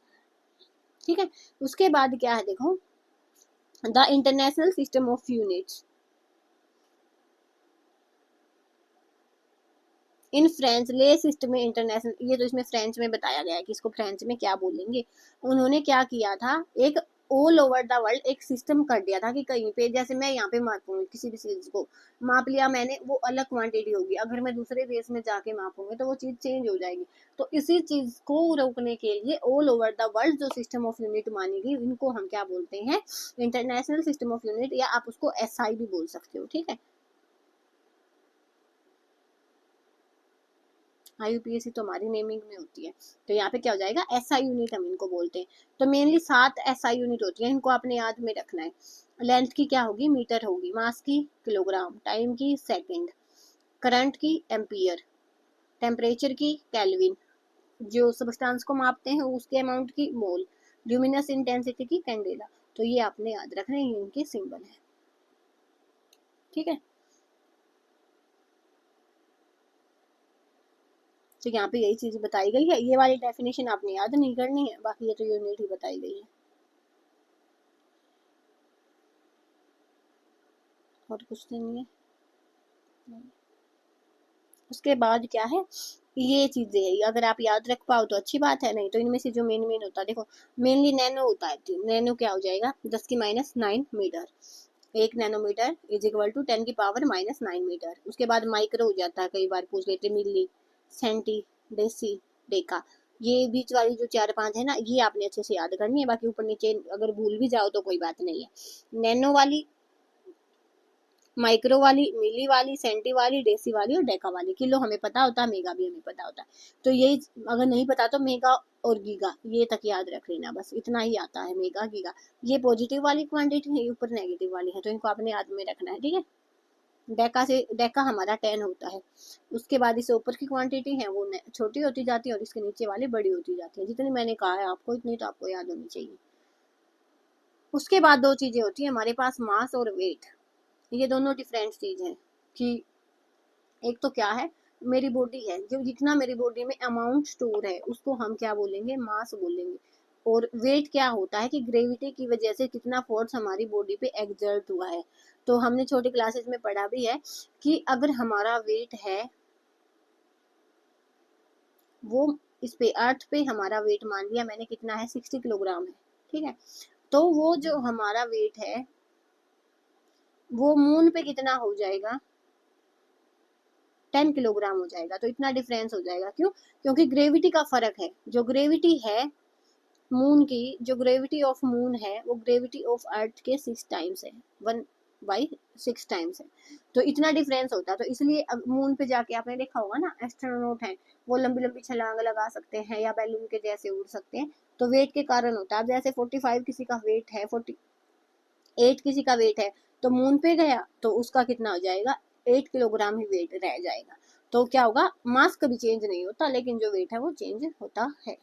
ठीक है। उसके बाद क्या है? देखो, the international system of units in French ले सिस्टम में इंटरनेशनल, ये तो इसमें फ्रेंच में बताया गया है कि इसको फ्रेंच में क्या बोलेंगे। उन्होंने क्या किया था? एक ऑल ओवर द वर्ल्ड एक सिस्टम कर दिया था कि कहीं पे, जैसे मैं यहाँ पे मापूंगी किसी भी चीज को, माप लिया मैंने, वो अलग क्वांटिटी होगी, अगर मैं दूसरे देश में जाके मापूंगी तो वो चीज चेंज हो जाएगी। तो इसी चीज को रोकने के लिए ऑल ओवर द वर्ल्ड जो सिस्टम ऑफ यूनिट मानी गई, इनको हम क्या बोलते हैं? इंटरनेशनल सिस्टम ऑफ यूनिट, या आप उसको SI भी बोल सकते हो, ठीक है। IUPAC तो हमारी नेमिंग में होती है, तो यहाँ पे क्या हो जाएगा? SI यूनिट हम इनको बोलते हैं। तो मेनली 7 SI यूनिट होती है, इनको आपने याद में रखना है। लेंथ की क्या होगी? मीटर होगी। मास की किलोग्राम, टाइम की सेकंड, करंट की एम्पियर, टेम्परेचर की केल्विन, जो सब्सटेंस को मापते हैं उसके अमाउंट की मोल, ल्यूमिनस इंटेंसिटी की कैंडेला। तो ये आपने याद रखना है, इनके सिंबल है, ठीक है। तो यहाँ पे यही चीज बताई गई है। ये वाली डेफिनेशन आपने याद नहीं करनी है, बाकी ये तो यूनिट ही बताई गई है, और कुछ नहीं है। उसके बाद क्या है? ये चीजें है, अगर आप याद रख पाओ तो अच्छी बात है, नहीं तो इनमें से जो मेन मेन होता है, देखो मेनली नैनो होता है, तो नैनो क्या हो जाएगा 10⁻⁹मीटर। 1 nanometre is equal to 10⁻⁻⁹ metre. उसके बाद माइक्रो हो जाता है, कई बार पूछ लेते मिली, सेंटी, डेसी, डेका। ये बीच वाली जो 4 5 है ना, ये आपने अच्छे से याद करनी है, बाकी ऊपर नीचे अगर भूल भी जाओ तो कोई बात नहीं है। नैनो वाली, माइक्रो वाली, मिली वाली, सेंटी वाली, डेसी वाली और डेका वाली। किलो हमें पता होता है, मेगा भी हमें पता होता है। तो यही, अगर नहीं पता तो मेगा और गीगा ये तक याद रख लेना, बस इतना ही आता है, मेगा गीगा। ये पॉजिटिव वाली क्वांटिटी है, ऊपर नेगेटिव वाली है, तो इनको अपने याद में रखना है, ठीक है। डेका से, डेका हमारा 10 होता है। उसके बाद इसे ऊपर की क्वांटिटी है वो छोटी होती जाती है और इसके नीचे वाली बड़ी होती जाती है। जितनी मैंने कहा है आपको, इतनी तो आपको याद होनी चाहिए। उसके बाद दो चीजें होती है हमारे पास, मास और वेट। ये दोनों डिफरेंट चीज है कि एक तो क्या है, मेरी बॉडी है, जो जितना मेरी बॉडी में अमाउंट स्टोर है उसको हम क्या बोलेंगे, मास बोलेंगे। और वेट क्या होता है कि ग्रेविटी की वजह से कितना फोर्स हमारी बॉडी पे एग्जर्ट हुआ है। तो हमने छोटी क्लासेस में पढ़ा भी है कि अगर हमारा वेट है वो, इस पे अर्थ पे हमारा वेट मान लिया मैंने कितना है, 60 किलोग्राम है, ठीक है। तो वो जो हमारा वेट है वो मून पे कितना हो जाएगा, 10 किलोग्राम हो जाएगा। तो इतना डिफरेंस हो जाएगा, क्यों, क्योंकि ग्रेविटी का फर्क है। जो ग्रेविटी है मून की, जो ग्रेविटी ऑफ मून है वो ग्रेविटी ऑफ अर्थ के 6 टाइम्स है, 1/6 टाइम्स है। तो इतना डिफरेंस होता है। तो इसलिए अब मून पे जाके आपने देखा होगा ना, एस्ट्रोनॉट है वो लंबी लंबी छलांग लगा सकते हैं या बैलून के जैसे उड़ सकते हैं। तो वेट के कारण होता है। अब जैसे 45 किसी का वेट है, 48 किसी का वेट है, तो मून पे गया तो उसका कितना हो जाएगा, 8 किलोग्राम ही वेट रह जाएगा। तो क्या होगा, मास कभी चेंज नहीं होता, लेकिन जो वेट है वो चेंज होता है।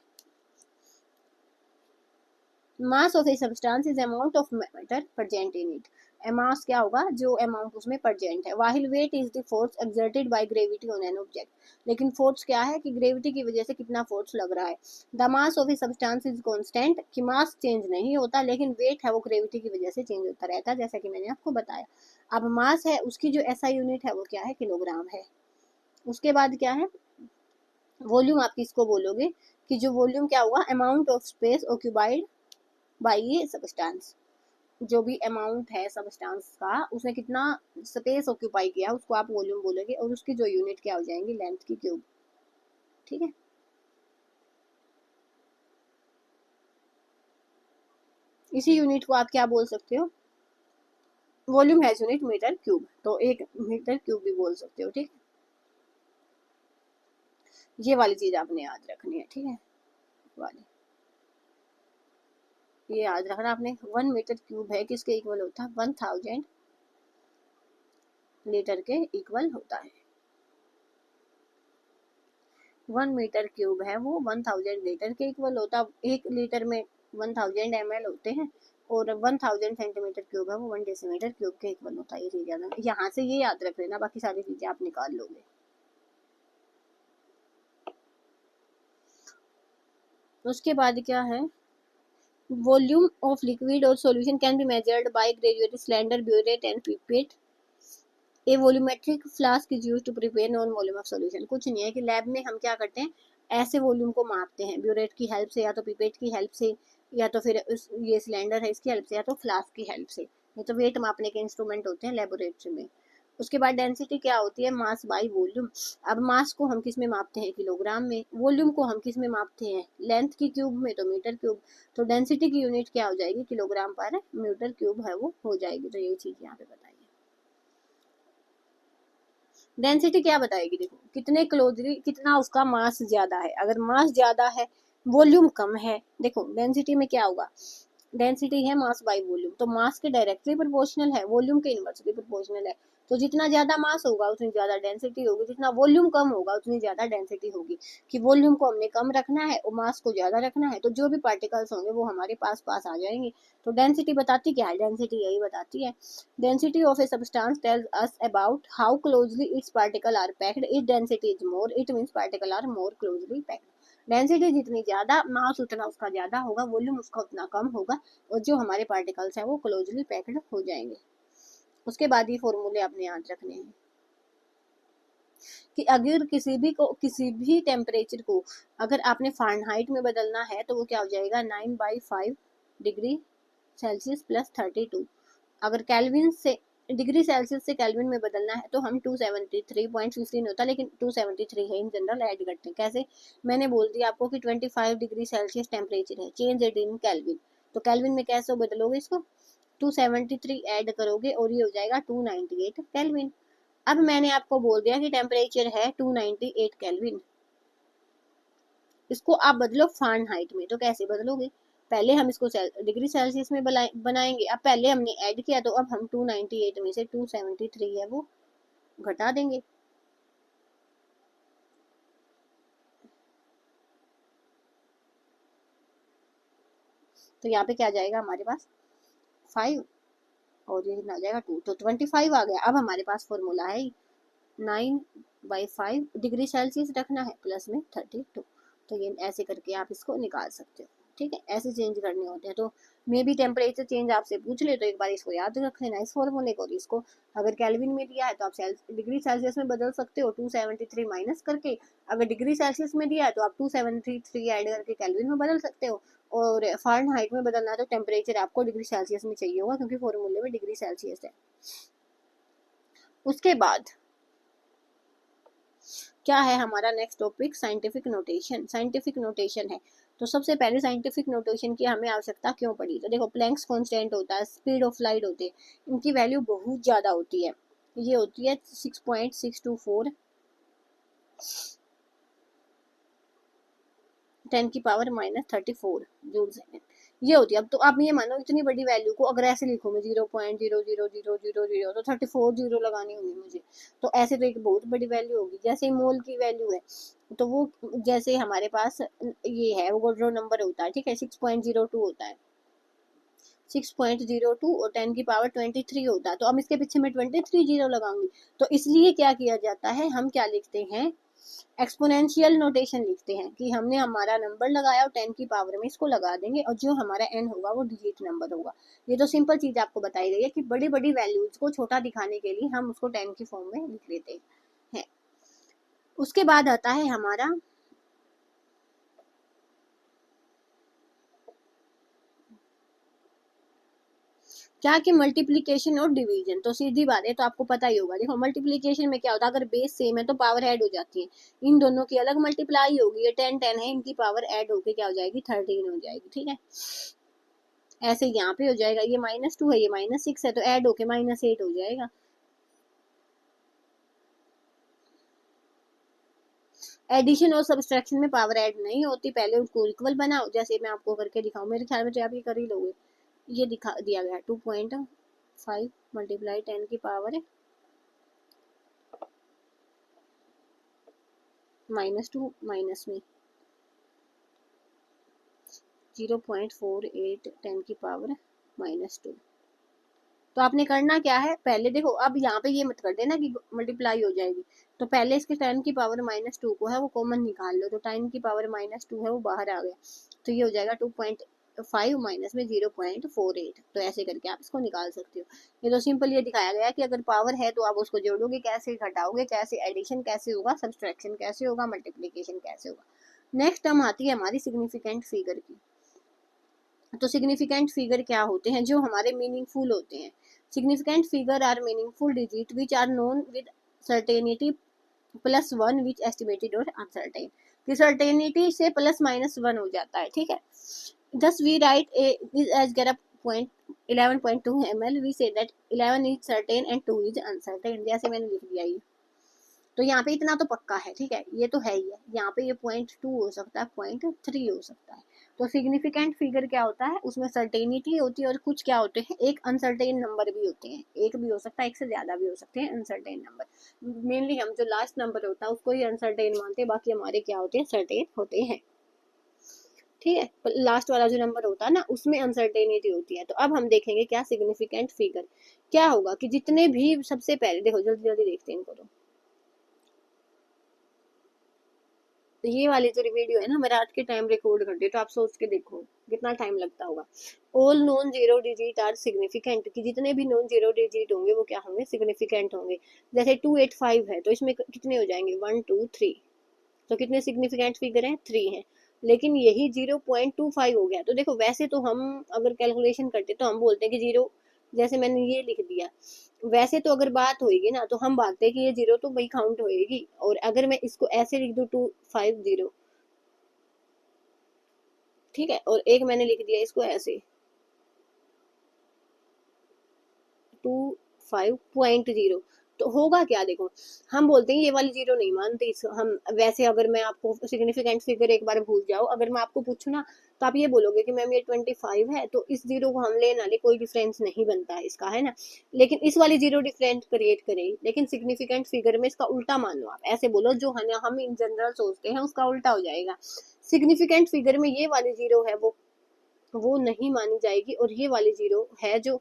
Mass of a substance is amount of matter present in it. Mass क्या होगा, जो अमाउंट उसमें प्रेजेंट है। While weight is the force exerted by gravity on an object. लेकिन फोर्स क्या है कि ग्रेविटी की वजह से कितना फोर्स लग रहा है। The mass of a substance is constant, कि मास चेंज नहीं होता, लेकिन वेट है वो ग्रेविटी की वजह से चेंज होता रहता है, जैसा कि मैंने आपको बताया। अब मास है, उसकी जो एसआई यूनिट है वो क्या है, किलोग्राम है। उसके बाद क्या है, वॉल्यूम आप किसको बोलोगे, कि जो वॉल्यूम क्या हुआ, amount of space occupied by ये सब्सटेंस। जो भी अमाउंट है सब्सटेंस का, उसने कितना स्पेस ऑक्यूपाई किया उसको आप वॉल्यूम बोलोगे, और उसकी जो यूनिट क्या हो जाएंगी, लेंथ की क्यूब, ठीक है। इसी यूनिट को आप क्या बोल सकते हो, volume has unit metre cube, तो 1 मीटर क्यूब भी बोल सकते हो, ठीक। ये वाली चीज आपने याद रखनी है, ठीक है, वाली ये याद रखना आपने। 1 मीटर क्यूब है किसके इक्वल होता है, 1000 लीटर के इक्वल होता है। 1 मीटर क्यूब है वो 1000 लीटर के इक्वल होता है। 1 लीटर में 1000 ml होते हैं, और 1000 सेंटीमीटर क्यूब है वो 1 डेसीमीटर क्यूब के इक्वल होता है। ये चीज याद, यहाँ से ये याद रख लेना, बाकी सारी चीजें आप निकाल लोगे। उसके बाद क्या है, वॉल्यूम ऑफ लिक्विड और solution can be measured by graduated cylinder, burette and pipette. A volumetric flask is used to prepare known volume of solution. कुछ नहीं है कि लैब में हम क्या करते हैं, ऐसे वॉल्यूम को मापते हैं ब्यूरेट की हेल्प से, या तो पिपेट की हेल्प से, या तो फिर ये सिलेंडर है इसकी हेल्प से, या तो फ्लास्क की हेल्प से। ये तो वेट मापने के इंस्ट्रूमेंट होते हैं लेबोरेटरी में। उसके बाद डेंसिटी क्या होती है, मास बाई वॉल्यूम। अब मास को हम किस में मापते हैं, किलोग्राम में। वॉल्यूम को हम किस में मापते हैं, लेंथ की क्यूब में, तो मीटर क्यूब। तो डेंसिटी की यूनिट क्या हो जाएगी, किलोग्राम पर मीटर क्यूब है वो हो जाएगी। तो यही चीज यहाँ पे बताइए। डेंसिटी क्या बताएगी, देखो कितने क्लोजली कितना उसका मास ज्यादा है। अगर मास ज्यादा है, वॉल्यूम कम है, देखो डेंसिटी में क्या होगा, डेंसिटी है मास बाई वॉल्यूम, तो मास के डायरेक्टली प्रोपोर्शनल है, वॉल्यूम के इनवर्सली प्रोपोर्शनल है। तो जितना ज्यादा मास होगा उतनी ज्यादा डेंसिटी होगी, जितना वॉल्यूम कम होगा उतनी ज्यादा डेंसिटी होगी। कि वॉल्यूम को हमने कम रखना है और मास को ज्यादा रखना है, तो जो भी पार्टिकल्स होंगे वो हमारे पास पास आ जाएंगे। तो डेंसिटी बताती क्या है, डेंसिटी यही बताती है। Density of a substance tells us about how closely its particles are packed. If density is more, it means particles are more closely packed. Density जितनी ज्यादा, मास उतना उसका ज्यादा होगा, वॉल्यूम उसका उतना कम होगा, और जो हमारे पार्टिकल्स हैं वो क्लोजली पैक्ड हो जाएंगे। उसके बाद ये फॉर्मूले आपने याद रखने हैं। कि अगर किसी भी टेम्परेचर को अगर आपने फ़ारेनहाइट में बदलना है तो वो क्या हो जाएगा 9/5 डिग्री सेल्सियस प्लस 32। अगर केल्विन से डिग्री सेल्सियस से केल्विन में बदलना है तो हम 273.15 होता है, लेकिन 273 है इन जनरल ऐड करते हैं। कैसे? मैंने बोल दिया आपको कि 25 डिग्री सेल्सियस टेम्परेचर है, चेंज इट इन केल्विन, तो केल्विन में कैसे बदलोगे इसको? 273 ऐड करोगे और ये हो जाएगा 298 केल्विन। अब मैंने आपको बोल दिया कि टेम्परेचर है 298 केल्विन, इसको आप बदलो फ़ारेनहाइट में, तो कैसे बदलोगे? पहले हम इसको डिग्री सेल्सियस में बनाएंगे। अब पहले हमने ऐड किया तो अब हम 298 में से 273 है वो घटा देंगे। तो यहाँ पे क्या जाएगा हमारे पास 5 और ये आ जाएगा 2, तो 25 आ गया। अब हमारे पास फॉर्मूला है 9/5 डिग्री सेल्सियस रखना है प्लस में 32, तो ये ऐसे करके आप इसको निकाल सकते हो। ठीक है, ऐसे चेंज करने होते हैं। तो मे भी टेम्परेचर चेंज आपसे पूछ ले तो एक बार इसको याद रख लेना इस फॉर्मूले को। इसको अगर केल्विन में दिया है तो आप डिग्री सेल्सियस में बदल सकते हो 273 माइनस करके। अगर डिग्री सेल्सियस में दिया है तो आप 273 ऐड करके केल्विन में बदल सकते हो। और फ़ारेनहाइट में बदलना है तो टेम्परेचर आपको डिग्री सेल्सियस में चाहिए होगा क्योंकि फॉर्मूले में डिग्री सेल्सियस है। उसके बाद क्या है हमारा next topic? Scientific notation. Scientific notation है तो सबसे पहले साइंटिफिक नोटेशन की हमें आवश्यकता क्यों पड़ी? तो देखो प्लैंक्स कांस्टेंट होता है, स्पीड ऑफ लाइट होती है, इनकी वैल्यू बहुत ज़्यादा होती है। ये होती है 6.624 10⁻⁻34 जूल सेकेंड, ये होती है। अब तो आप ये मानो इतनी बड़ी वैल्यू को अगर ऐसे लिखो मैं 0.00000 तो 34 जीरो लगानी होगी मुझे, तो ऐसे तो एक बहुत बड़ी वैल्यू होगी। जैसे मोल की वैल्यू है तो वो जैसे हमारे पास ये है वो जो नंबर होता है, ठीक है, 6.02 होता है, 6.02 और 10⁻23 होता है। तो अब इसके पीछे मैं 23 जीरो लगाऊंगी। तो इसलिए क्या किया जाता है, हम क्या लिखते हैं, एक्सपोनेंशियल नोटेशन लिखते हैं कि हमने हमारा नंबर लगाया और 10 की पावर में इसको लगा देंगे और जो हमारा एन होगा वो डिजिट नंबर होगा। ये तो सिंपल चीज आपको बताई गई है कि बड़ी बड़ी वैल्यूज को छोटा दिखाने के लिए हम उसको 10 की फॉर्म में लिख लेते हैं। उसके बाद आता है हमारा क्या कि मल्टीप्लीकेशन और डिवीजन। तो सीधी बात है, तो आपको पता ही होगा। देखो मल्टीप्लीकेशन में क्या होता है, अगर बेस सेम है तो पावर ऐड हो जाती है, इन दोनों की अलग मल्टीप्लाई होगी। ये 10 है, इनकी पावर ऐड होके क्या हो जाएगी 13 हो जाएगी। ठीक है, ऐसे यहाँ पे हो जाएगा, ये -2 है, ये -6 है, तो ऐड होके -8 हो जाएगा। एडिशन और सब्सट्रैक्शन में पावर ऐड नहीं होती, पहले उसको इक्वल बनाओ। जैसे मैं आपको करके दिखाऊं, मेरे ख्याल में तो आप ये कर ही लोगे। ये दिखा दिया गया 2.5 मल्टीप्लाई 10 की पावर -2 माइनस में 0.48 10 की पावर -2। तो आपने करना क्या है, पहले देखो, अब यहाँ पे ये मत कर देना कि मल्टीप्लाई हो जाएगी, तो पहले इसके 10 की पावर -2 को है वो कॉमन निकाल लो, तो 10 की पावर -2 है वो बाहर आ गया, तो ये हो जाएगा 2.5 माइनस में 0.48। तो ऐसे करके आप इसको निकाल सकते हो। ये तो सिंपल ये दिखाया गया कि अगर पावर है तो आप उसको जोड़ोगे कैसे, घटाओगे कैसे, एडिशन कैसे होगा, सब्सट्रैक्शन कैसे होगा, मल्टीप्लीकेशन कैसे होगा। नेक्स्ट टर्म आती है हमारी सिग्निफिकेंट फिगर की। तो सिग्निफिकेंट फिगर क्या होते हैं, जो हमारे मीनिंगफुल होते हैं। Significant figure are meaningful digit which are known with certainty +1 which estimated और अनसर्टेन। कि सर्टेनिटी से +-1 हो जाता है। ठीक है, thus we write as get a point 11.2 ml, we say that 11 is certain and 2 is uncertain। जैसे मैंने लिख दिया ये, तो यहाँ पे इतना तो पक्का है। ठीक है, ये तो है ही है। यहाँ पे ये 0.2 हो सकता है, 0.3 हो सकता है। तो सिग्निफिकेंट फिगर क्या होता है, उसमें सर्टेनिटी होती है और कुछ क्या होते हैं, एक अनसर्टेन नंबर भी होते हैं। एक भी हो सकता है, एक से ज्यादा भी हो सकते हैं अनसर्टेन नंबर। मेनली हम जो लास्ट नंबर होता है उसको ही अनसर्टेन मानते हैं, बाकी हमारे क्या होते हैं, सर्टेन होते हैं। ठीक है, लास्ट वाला जो नंबर होता है ना उसमें अनसर्टेनिटी होती है। तो अब हम देखेंगे क्या सिग्निफिकेंट फिगर क्या होगा, कि जितने भी सबसे पहले देखो, जल्दी जल्दी देखते हैं इनको। तो तो ये वाली जो वीडियो है ना मैं रात के टाइम रिकॉर्ड करती हूँ, तो आप सोच के देखो कितना टाइम लगता होगा। All non zero digit are significant, कि जितने भी नॉन जीरो डिजिट होंगे वो क्या होंगे, सिग्निफिकेंट होंगे। जैसे 285 है तो इसमें कितने हो जाएंगे, 1 2 3, तो कितने सिग्निफिकेंट फिगर हैं, 3 हैं। लेकिन यही 0.25 हो गया, तो देखो वैसे तो हम अगर कैलकुलेशन करते तो हम बोलते हैं कि जीरो, जैसे मैंने ये लिख दिया, वैसे तो अगर बात होगी ना तो हम बात है कि ये जीरो तो वही काउंट होएगी। और अगर मैं इसको ऐसे लिख दूं 250, ठीक है, और एक मैंने लिख दिया इसको ऐसे 25.0, तो होगा क्या देखो। हम बोलते हैं ये वाली जीरो नहीं मानते इस हम। वैसे अगर मैं आपको सिग्निफिकेंट फिगर एक बार भूल जाओ, अगर मैं आपको पूछूं ना तो आप ये बोलोगे कि मैम ये 25 है, तो इस जीरो को हम ले ना ले कोई डिफरेंस नहीं बनता है इसका, है ना। लेकिन इस वाली जीरो डिफरेंस क्रिएट करे, लेकिन सिग्निफिकेंट फिगर में इसका उल्टा मान लो, आप ऐसे बोलो जो है ना हम इन जनरल सोचते हैं उसका उल्टा हो जाएगा। सिग्निफिकेंट फिगर में ये वाली जीरो है वो नहीं मानी जाएगी, और ये वाली जीरो है जो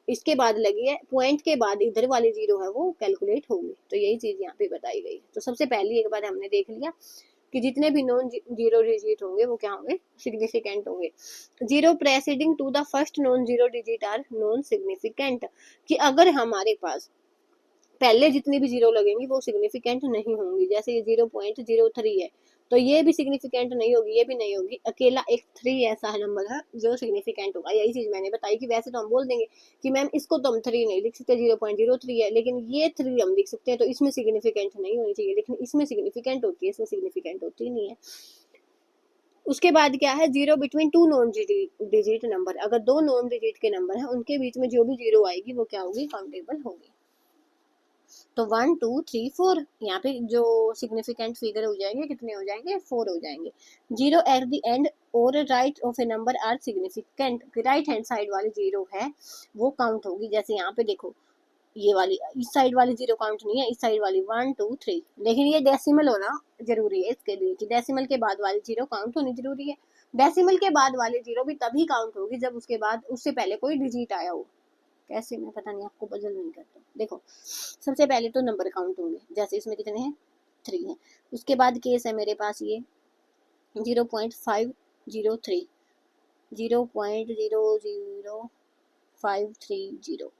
इसके बाद लगी है, पॉइंट के बाद इधर वाली जीरो है वो कैलकुलेट होगी। तो यही चीज यहाँ पे बताई गई है। तो सबसे पहली एक बार हमने देख लिया कि जितने भी नॉन जीरो डिजिट होंगे वो क्या होंगे, सिग्निफिकेंट होंगे। Zero preceding to the first non zero digit are non significant, कि अगर हमारे पास पहले जितनी भी जीरो लगेंगी वो सिग्निफिकेंट नहीं होंगी। जैसे ये 0.03 है तो ये भी सिग्निफिकेंट नहीं होगी, ये भी नहीं होगी, अकेला एक 3 ऐसा नंबर है जो सिग्निफिकेंट होगा। यही चीज मैंने बताई कि वैसे तो हम बोल देंगे कि मैम इसको तो हम 3 नहीं लिख सकते, 0.03 है, लेकिन ये 3 हम लिख सकते हैं, तो इसमें सिग्निफिकेंट नहीं होनी चाहिए, लेकिन इसमें सिग्निफिकेंट होती है, इसमें सिग्निफिकेंट होती नहीं है। उसके बाद क्या है, zero between two non digit number, अगर दो नॉन डिजिट के नंबर हैं उनके बीच में जो भी जीरो आएगी वो क्या होगी, काउंटेबल होगी। तो 1 2 3 4, यहाँ पे जो सिग्निफिकेंट फिगर हो जाएंगे कितने हो जाएंगे, 4 हो जाएंगे। जीरो एट द एंड और right of a number are significant, right hand side वाली जीरो है वो काउंट होगी। जैसे यहाँ पे देखो ये वाली, इस साइड वाली जीरो काउंट नहीं है, इस साइड वाली 1 2 3, लेकिन ये डेसिमल होना जरूरी है इसके लिए, कि डेसिमल के बाद वाली जीरो काउंट होनी जरूरी है। डेसिमल के बाद वाली जीरो भी तभी काउंट होगी जब उसके बाद उससे पहले कोई डिजिट आया हो। कैसे, मैं पता नहीं आपको पजल नहीं करता। देखो सबसे पहले तो नंबर काउंट होंगे, जैसे इसमें कितने हैं, 3 है। उसके बाद केस है मेरे पास ये 0.503, 0.00530।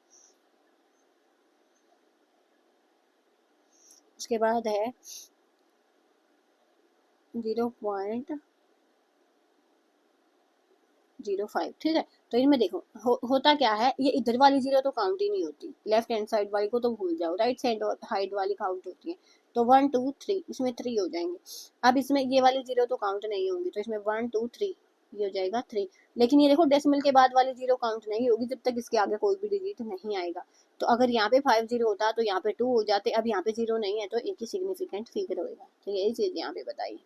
उसके बाद है 0.05, ठीक है। तो इनमें देखो होता क्या है, ये इधर वाली जीरो तो काउंट ही नहीं होती, लेफ्ट हैंड साइड वाली को तो भूल जाओ, राइट साइड हाइड वाली काउंट होती है। तो 1 2 3 इसमें 3 हो जाएंगे। अब इसमें ये वाली जीरो तो काउंट नहीं होंगी, तो इसमें 1 2 3 ये हो जाएगा 3। लेकिन ये देखो डेसिमल के बाद वाली जीरो काउंट नहीं होगी जब तक इसके आगे कोई भी डिजिट नहीं आएगा। तो अगर यहाँ पे 50 होता तो यहाँ पे 2 हो जाते, अब यहाँ पे जीरो नहीं है तो एक ही सिग्निफिकेंट फिगर होगा। तो यही चीज यहाँ पे बताई।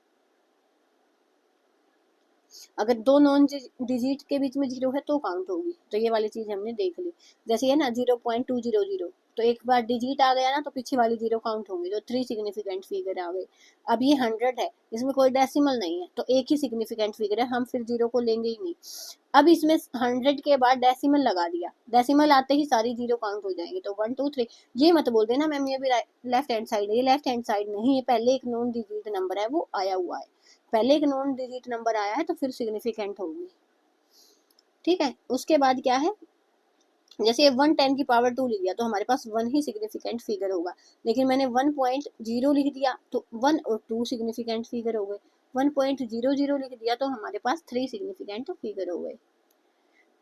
अगर दो नॉन डिजिट के बीच में जीरो है तो काउंट होगी। तो ये वाली चीज हमने देख ली। जैसे ये ना 0.200, तो एक बार डिजिट आ गया ना तो पीछे वाली जीरो काउंट होंगी, तो 3 सिग्निफिकेंट फिगर आ गए। अब ये 100 है, इसमें कोई डेसिमल नहीं है तो एक ही सिग्निफिकेंट फिगर है, हम फिर जीरो को लेंगे ही नहीं। अब इसमें 100 के बाद डेसिमल लगा दिया, डेसिमल आते ही सारी जीरो काउंट हो जाएंगी। तो 1 2 3, ये मत बोल देना मैम ये भी लेफ्ट हैंड साइड है, ये लेफ्ट हैंड साइड नहीं है, पहले एक नॉन डिजिट नंबर है वो आया हुआ है, पहले एक नॉन डिजिट नंबर आया है तो फिर सिग्निफिकेंट होगी, ठीक है। उसके बाद क्या है, जैसे 1 10 की पावर 2 लिख दिया तो हमारे पास 1 ही सिग्निफिकेंट फिगर होगा। लेकिन मैंने 1.0 लिख दिया तो 1 और 2 सिग्निफिकेंट फिगर हो गए। 1.00 लिख दिया तो हमारे पास 3 सिग्निफिकेंट फिगर हो गए।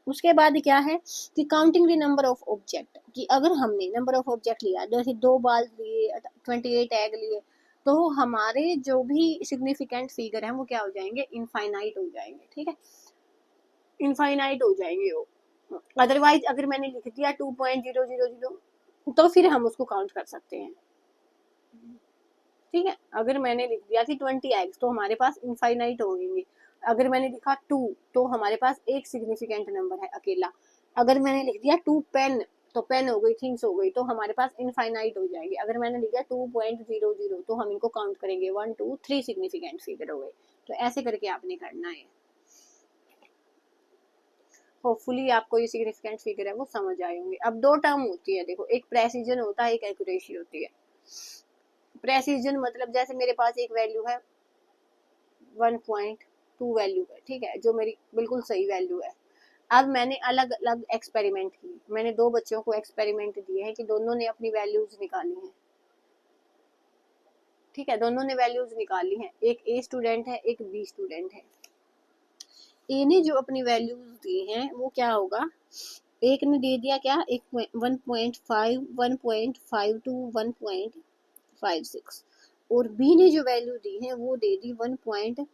उसके बाद क्या है कि counting the number of object, कि अगर हमने नंबर ऑफ ऑब्जेक्ट लिया, जैसे 2 बाल लिए, 28 एग लिए, तो हमारे जो भी सिग्निफिकेंट फिगर हैं वो क्या हो जाएंगे, इनफाइनाइट हो जाएंगे, ठीक है, इनफाइनाइट हो जाएंगे वो। अदरवाइज अगर मैंने लिख दिया 2.000 तो फिर हम उसको काउंट कर सकते हैं, ठीक है। अगर मैंने लिख दिया कि 20 एग्स तो हमारे पास इनफाइनाइट होंगे। अगर मैंने लिखा 2 तो हमारे पास एक सिग्निफिकेंट नंबर है अकेला। अगर मैंने लिख दिया 2 पेन तो पेन हो गई, थिंग्स हो गई, तो हमारे पास इनफाइनाइट हो जाएगी। अगर मैंने लिख दिया 2.00 तो हम इनको काउंट करेंगे, 1 2 3 सिग्निफिकेंट फिगर हो गए। तो ऐसे करके आपने करना है। होपफुली आपको ये सिग्निफिकेंट फिगर है वो समझ आए होंगे। अब दो टर्म होती है देखो, एक प्रेसिजन होता है, एक एक्यूरेसी होती है। प्रेसिजन मतलब जैसे मेरे पास एक वैल्यू है 1.2 वैल्यू है, ठीक है, जो मेरी बिल्कुल सही वैल्यू है। अब मैंने अलग अलग एक्सपेरिमेंट किए, मैंने 2 बच्चों को एक्सपेरिमेंट दिए हैं कि दोनों ने अपनी वैल्यूज निकाली हैं, ठीक है, दोनों ने वैल्यूज निकाली हैं, एक ए स्टूडेंट है, एक बी स्टूडेंट है। ए ने जो अपनी वैल्यूज दी हैं वो क्या होगा, एक ने दे दिया क्या, एक 1.5, 1.52, 1.56, और बी ने जो वैल्यू दी है वो दे दी 1.15,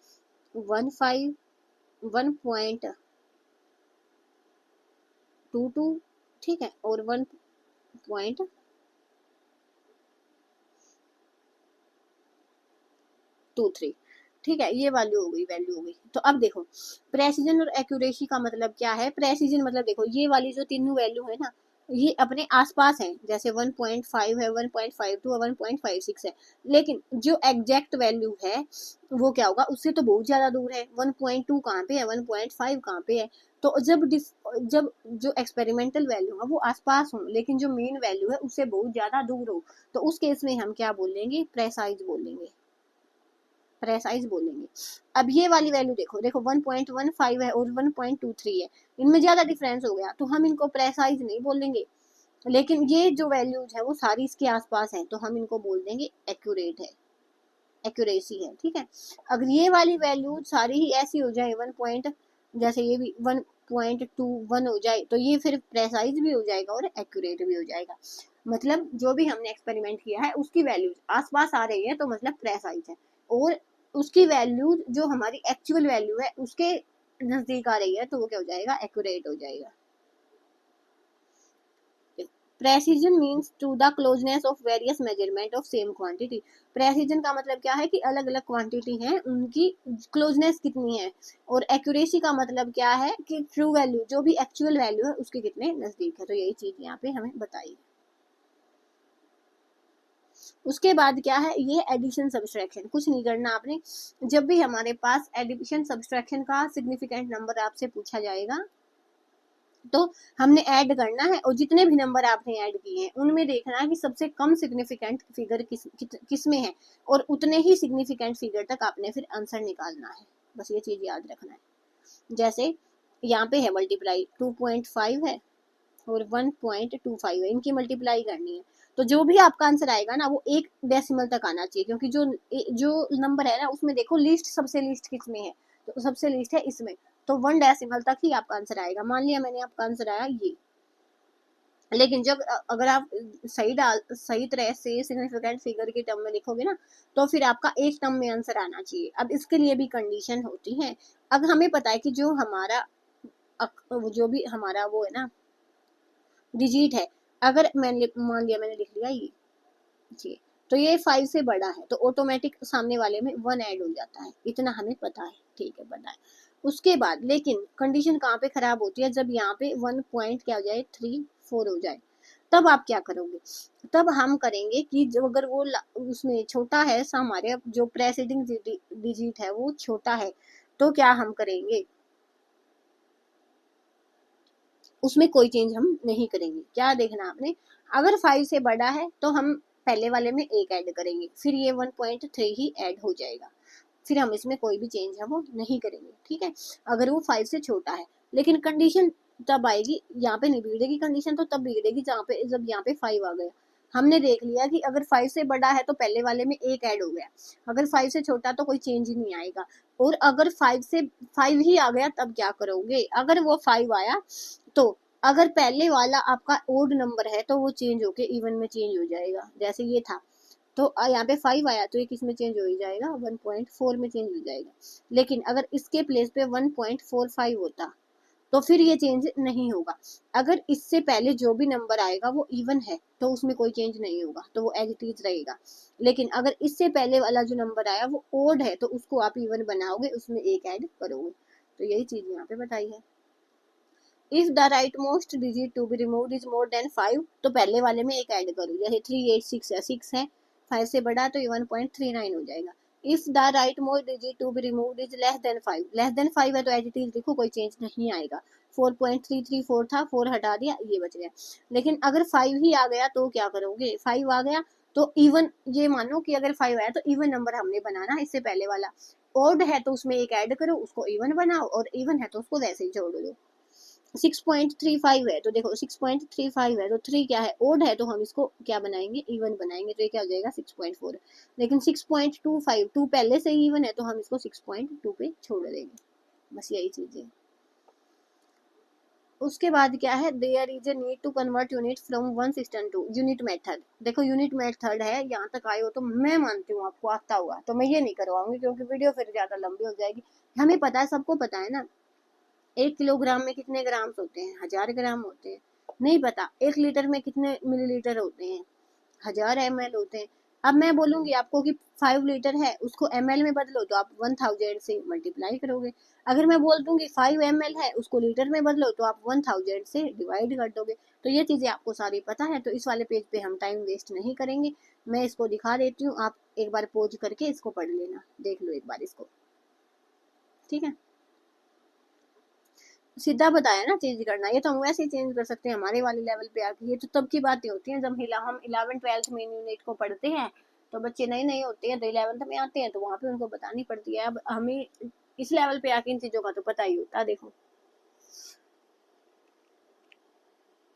1.22, ठीक है, और 1.23, ठीक है, ये वैल्यू हो गई। तो अब देखो प्रेसिजन और एक्यूरेसी का मतलब क्या है। प्रेसिजन मतलब देखो ये वाली जो तीनों वैल्यू है ना, ये अपने आसपास हैं, जैसे 1.5 है, 1.52 और 1.56 है, लेकिन जो एग्जैक्ट वैल्यू है वो क्या होगा, उससे तो बहुत ज्यादा दूर है। 1.2 कहाँ पे है, 1.5 कहाँ पे है। तो जब जो एक्सपेरिमेंटल वैल्यू है वो आसपास हो, लेकिन जो मेन वैल्यू है उससे बहुत ज्यादा दूर हो, तो उस केस में हम क्या बोलेंगे, प्रेसाइज बोलेंगे, प्रेसाइज बोलेंगे। अब ये वाली वैल्यू देखो, 1.15 है और 1.23 है, इनमें ज्यादा डिफरेंस हो गया, तो हम इनको प्रेसाइज नहीं बोलेंगे, लेकिन ये जो वैल्यूज है वो सारी इसके आसपास है, तो हम इनको बोल देंगे एक्यूरेट है, एक्यूरेसी है, ठीक है। अगर ये वाली वैल्यू सारी ही ऐसी हो जाए 1 पॉइंट, जैसे ये भी 1.21 हो जाए, तो ये फिर प्रेसाइज भी हो जाएगा और एक्यूरेट भी हो जाएगा। मतलब जो भी हमने एक्सपेरिमेंट किया है उसकी वैल्यूज आसपास आ रही है तो मतलब प्रेसाइज है, और उसकी वैल्यू जो हमारी एक्चुअल वैल्यू है उसके नजदीक आ रही है तो वो क्या हो जाएगा, एक्यूरेट हो जाएगा। Precision means to the closeness of various measurement of same quantity. Precision का मतलब क्या है कि अलग अलग क्वांटिटी हैं उनकी क्लोजनेस कितनी है, और एक्यूरेसी का मतलब क्या है कि ट्रू वैल्यू जो भी एक्चुअल वैल्यू है उसके कितने नजदीक है। तो यही चीज यहाँ पे हमें बताई। उसके बाद क्या है, ये एडिशन सब्सट्रैक्शन, कुछ नहीं करना आपने, जब भी हमारे पास एडिशन सब्सट्रैक्शन का सिग्निफिकेंट नंबर आपसे पूछा जाएगा तो हमने ऐड करना है, और जितने भी नंबर आपने ऐड किए हैं उनमें देखना है कि सबसे कम सिग्निफिकेंट फिगर किस में है, और उतने ही सिग्निफिकेंट फिगर तक आपने फिर आंसर निकालना है, बस ये चीज याद रखना है। जैसे यहाँ पे है मल्टीप्लाई 2.5 है और 1.25 है, इनकी मल्टीप्लाई करनी है, तो जो भी आपका आंसर आएगा ना वो एक डेसिमल तक आना चाहिए, क्योंकि जो नंबर है ना उसमें देखो लीस्ट, सबसे लीस्ट किसमें है, तो सबसे लीस्ट है इसमें, तो 1 डेसिमल तक ही आपका आंसर आएगा। मान लिया मैंने आपका आंसर आया ये, लेकिन जब अगर आप सही तरह से सिग्निफिकेंट फिगर के टर्म में लिखोगे ना तो फिर आपका एक टर्म में आंसर आना चाहिए। अब इसके लिए भी कंडीशन होती है। अब हमें पता है कि जो भी हमारा वो है ना डिजिट है, अगर मैंने मान लिया मैंने लिख लिया ये, तो ये 5 से बड़ा है तो ऑटोमेटिक सामने वाले में 1 ऐड हो जाता है, इतना हमें पता है, ठीक है, पता है। उसके बाद लेकिन कंडीशन कहाँ पे खराब होती है, जब यहाँ पे 1 पॉइंट क्या हो जाए 3-4 हो जाए, तब आप क्या करोगे, तब हम करेंगे कि जब अगर वो उसमें छोटा है, हमारे जो प्रेसिडिंग डिजिट है वो छोटा है, तो क्या हम करेंगे, उसमें कोई चेंज हम नहीं करेंगे। क्या देखना आपने, अगर 5 से बड़ा है तो हम पहले वाले में एक ऐड करेंगे, फिर ये 1.3 ही ऐड हो जाएगा, फिर हम इसमें कोई भी चेंज है वो नहीं करेंगे, ठीक है, अगर वो 5 से छोटा है। लेकिन कंडीशन तब आएगी, यहाँ पे नहीं बिगड़ेगी कंडीशन, तो तब बिगड़ेगी जब यहाँ पे 5 आ गया। हमने देख लिया कि अगर 5 से बड़ा है तो पहले वाले में एक ऐड हो गया, अगर 5 से छोटा तो कोई चेंज ही नहीं आएगा, और अगर 5 ही आ गया तब क्या करोगे, अगर वो 5 आया तो अगर पहले वाला आपका ओड नंबर है तो वो चेंज होके इवन में चेंज हो जाएगा, जैसे ये था, तो यहाँ पे 5 आया तो ये किस में चेंज हो ही जाएगा, 1.4 में चेंज हो जाएगा। लेकिन अगर इसके प्लेस पे 1.45 होता तो फिर ये चेंज नहीं होगा। अगर इससे पहले जो भी नंबर आएगा वो इवन है तो उसमें कोई चेंज नहीं होगा, तो वो एज इट इज रहेगा। लेकिन अगर इससे पहले वाला जो नंबर आया वो ओड है तो उसको आप इवन बनाओगे, उसमें एक ऐड करोगे। तो यही चीज यहाँ पे बताई है। If the right most digit to be removed is more than 5, तो पहले वाले में एक ऐड करो, जैसे 386 है, 6 है, 5 से बड़ा तो 1.39 हो जाएगा। If the right most digit to be removed is less than 5, less than 5 है तो एज इट इज लिखो, कोई चेंज नहीं आएगा। 4.334 था, 4 हटा दिया, ये बच गया। लेकिन अगर 5 ही आ गया तो क्या करोगे, 5 आ गया तो इवन ये मानो कि अगर 5 आया तो इवन नंबर हमने बनाना इससे पहले वाला, ऑड है तो उसमें एक ऐड करो उसको इवन बनाओ, और इवन है तो उसको वैसे ही छोड़ दो। 6.35 है तो देखो 6.35 है तो 3 क्या है, ओड है तो हम इसको क्या बनाएंगे, इवन बनाएंगे, तो ये क्या हो जाएगा 6.4। लेकिन 6.25 2 पहले से ही इवन है तो हम इसको 6.2 पे छोड़ देंगे, बस यही चीज है। उसके बाद क्या है, there is a need to convert unit from one system to unit method. देखो यूनिट मेथड है, यहाँ तक आए हो तो मैं मानती हूँ आपको आता हुआ, तो मैं ये नहीं करवाऊंगी क्योंकि वीडियो फिर ज्यादा लंबी हो जाएगी। हमें पता है, सबको पता है ना 1 किलोग्राम में कितने ग्राम्स होते हैं, 1000 ग्राम होते हैं। नहीं पता 1 लीटर में कितने मिलीलीटर होते हैं, 1000 ml होते हैं। अब मैं बोलूंगी आपको कि 5 लीटर है, उसको ml में बदलो तो आप 1000 से मल्टीप्लाई करोगे। अगर मैं बोल दूंगी 5 ml है, उसको लीटर में बदलो तो आप 1000 से डिवाइड कर दोगे। तो ये चीजें आपको सारी पता है, तो इस वाले पेज पे हम टाइम वेस्ट नहीं करेंगे। मैं इसको दिखा देती हूँ, आप एक बार पॉज करके इसको पढ़ लेना, देख लो एक बार इसको, ठीक है। सीधा बताया ना चेंज करना, ये तो हम वैसे ही चेंज कर सकते हैं हमारे वाले लेवल पे आके। ये तो तब की बातें होती हैं जब हम 11th-12th में यूनिट को पढ़ते हैं, तो बच्चे नए नए होते हैं तो 11th में आते हैं तो वहां पे उनको बतानी पड़ती है। अब हमें इस लेवल पे आके इन चीजों का तो पता ही होता है। देखो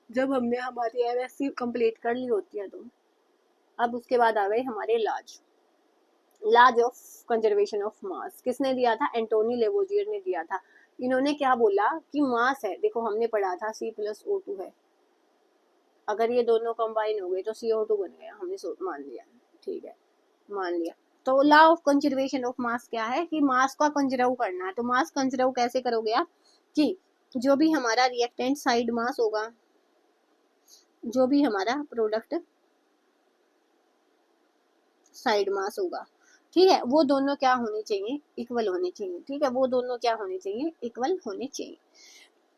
जब हमने हमारी एमएससी कंप्लीट कर ली होती है तो अब उसके बाद आ गए हमारे लाज ऑफ कंजर्वेशन ऑफ मास। किसने दिया था, एंटोनी लेवोजियर ने दिया था। इन्होंने क्या बोला कि मास है, देखो हमने पढ़ा था C+O2 है, अगर ये दोनों कंबाइन हो गए तो CO2 बन गया, हमने मान लिया, ठीक है मान लिया। तो law of conservation of mass क्या है कि मास का कंजर्व करना है। तो मास कंजर्व कैसे करोगे आप, कि जो भी हमारा रिएक्टेंट साइड मास होगा, जो भी हमारा प्रोडक्ट साइड मास होगा, ठीक है, वो दोनों क्या होने चाहिए, इक्वल होने चाहिए, ठीक है, वो दोनों क्या होने चाहिए, इक्वल होने चाहिए।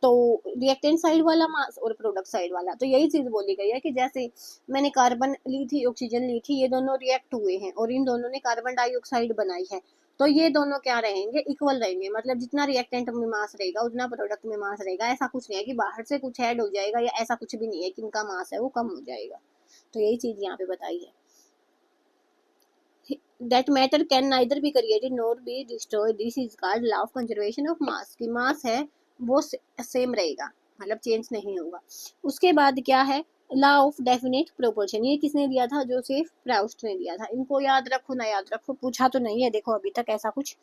तो रिएक्टेंट साइड वाला मास और प्रोडक्ट साइड वाला, तो यही चीज बोली गई है कि जैसे मैंने कार्बन ली थी, ऑक्सीजन ली थी, ये दोनों रिएक्ट हुए हैं और इन दोनों ने कार्बन डाइऑक्साइड बनाई है, तो ये दोनों क्या रहेंगे, इक्वल रहेंगे। मतलब जितना रिएक्टेंट में मास रहेगा उतना प्रोडक्ट में मास रहेगा। ऐसा कुछ नहीं है कि बाहर से कुछ ऐड हो जाएगा, या ऐसा कुछ भी नहीं है कि इनका मास है वो कम हो जाएगा। तो यही चीज यहाँ पे बताई है। that matter can neither be created nor be destroyed, this is called law of conservation of mass। कि मास है वो सेम रहेगा, मतलब चेंज नहीं होगा। उसके बाद क्या है, लॉ ऑफ डेफिनेट प्रोपोर्शन। ये किसने दिया था, जोसेफ प्राउस्ट ने दिया था। इनको याद रखो ना याद रखो, पूछा तो नहीं है देखो अभी तक ऐसा कुछ।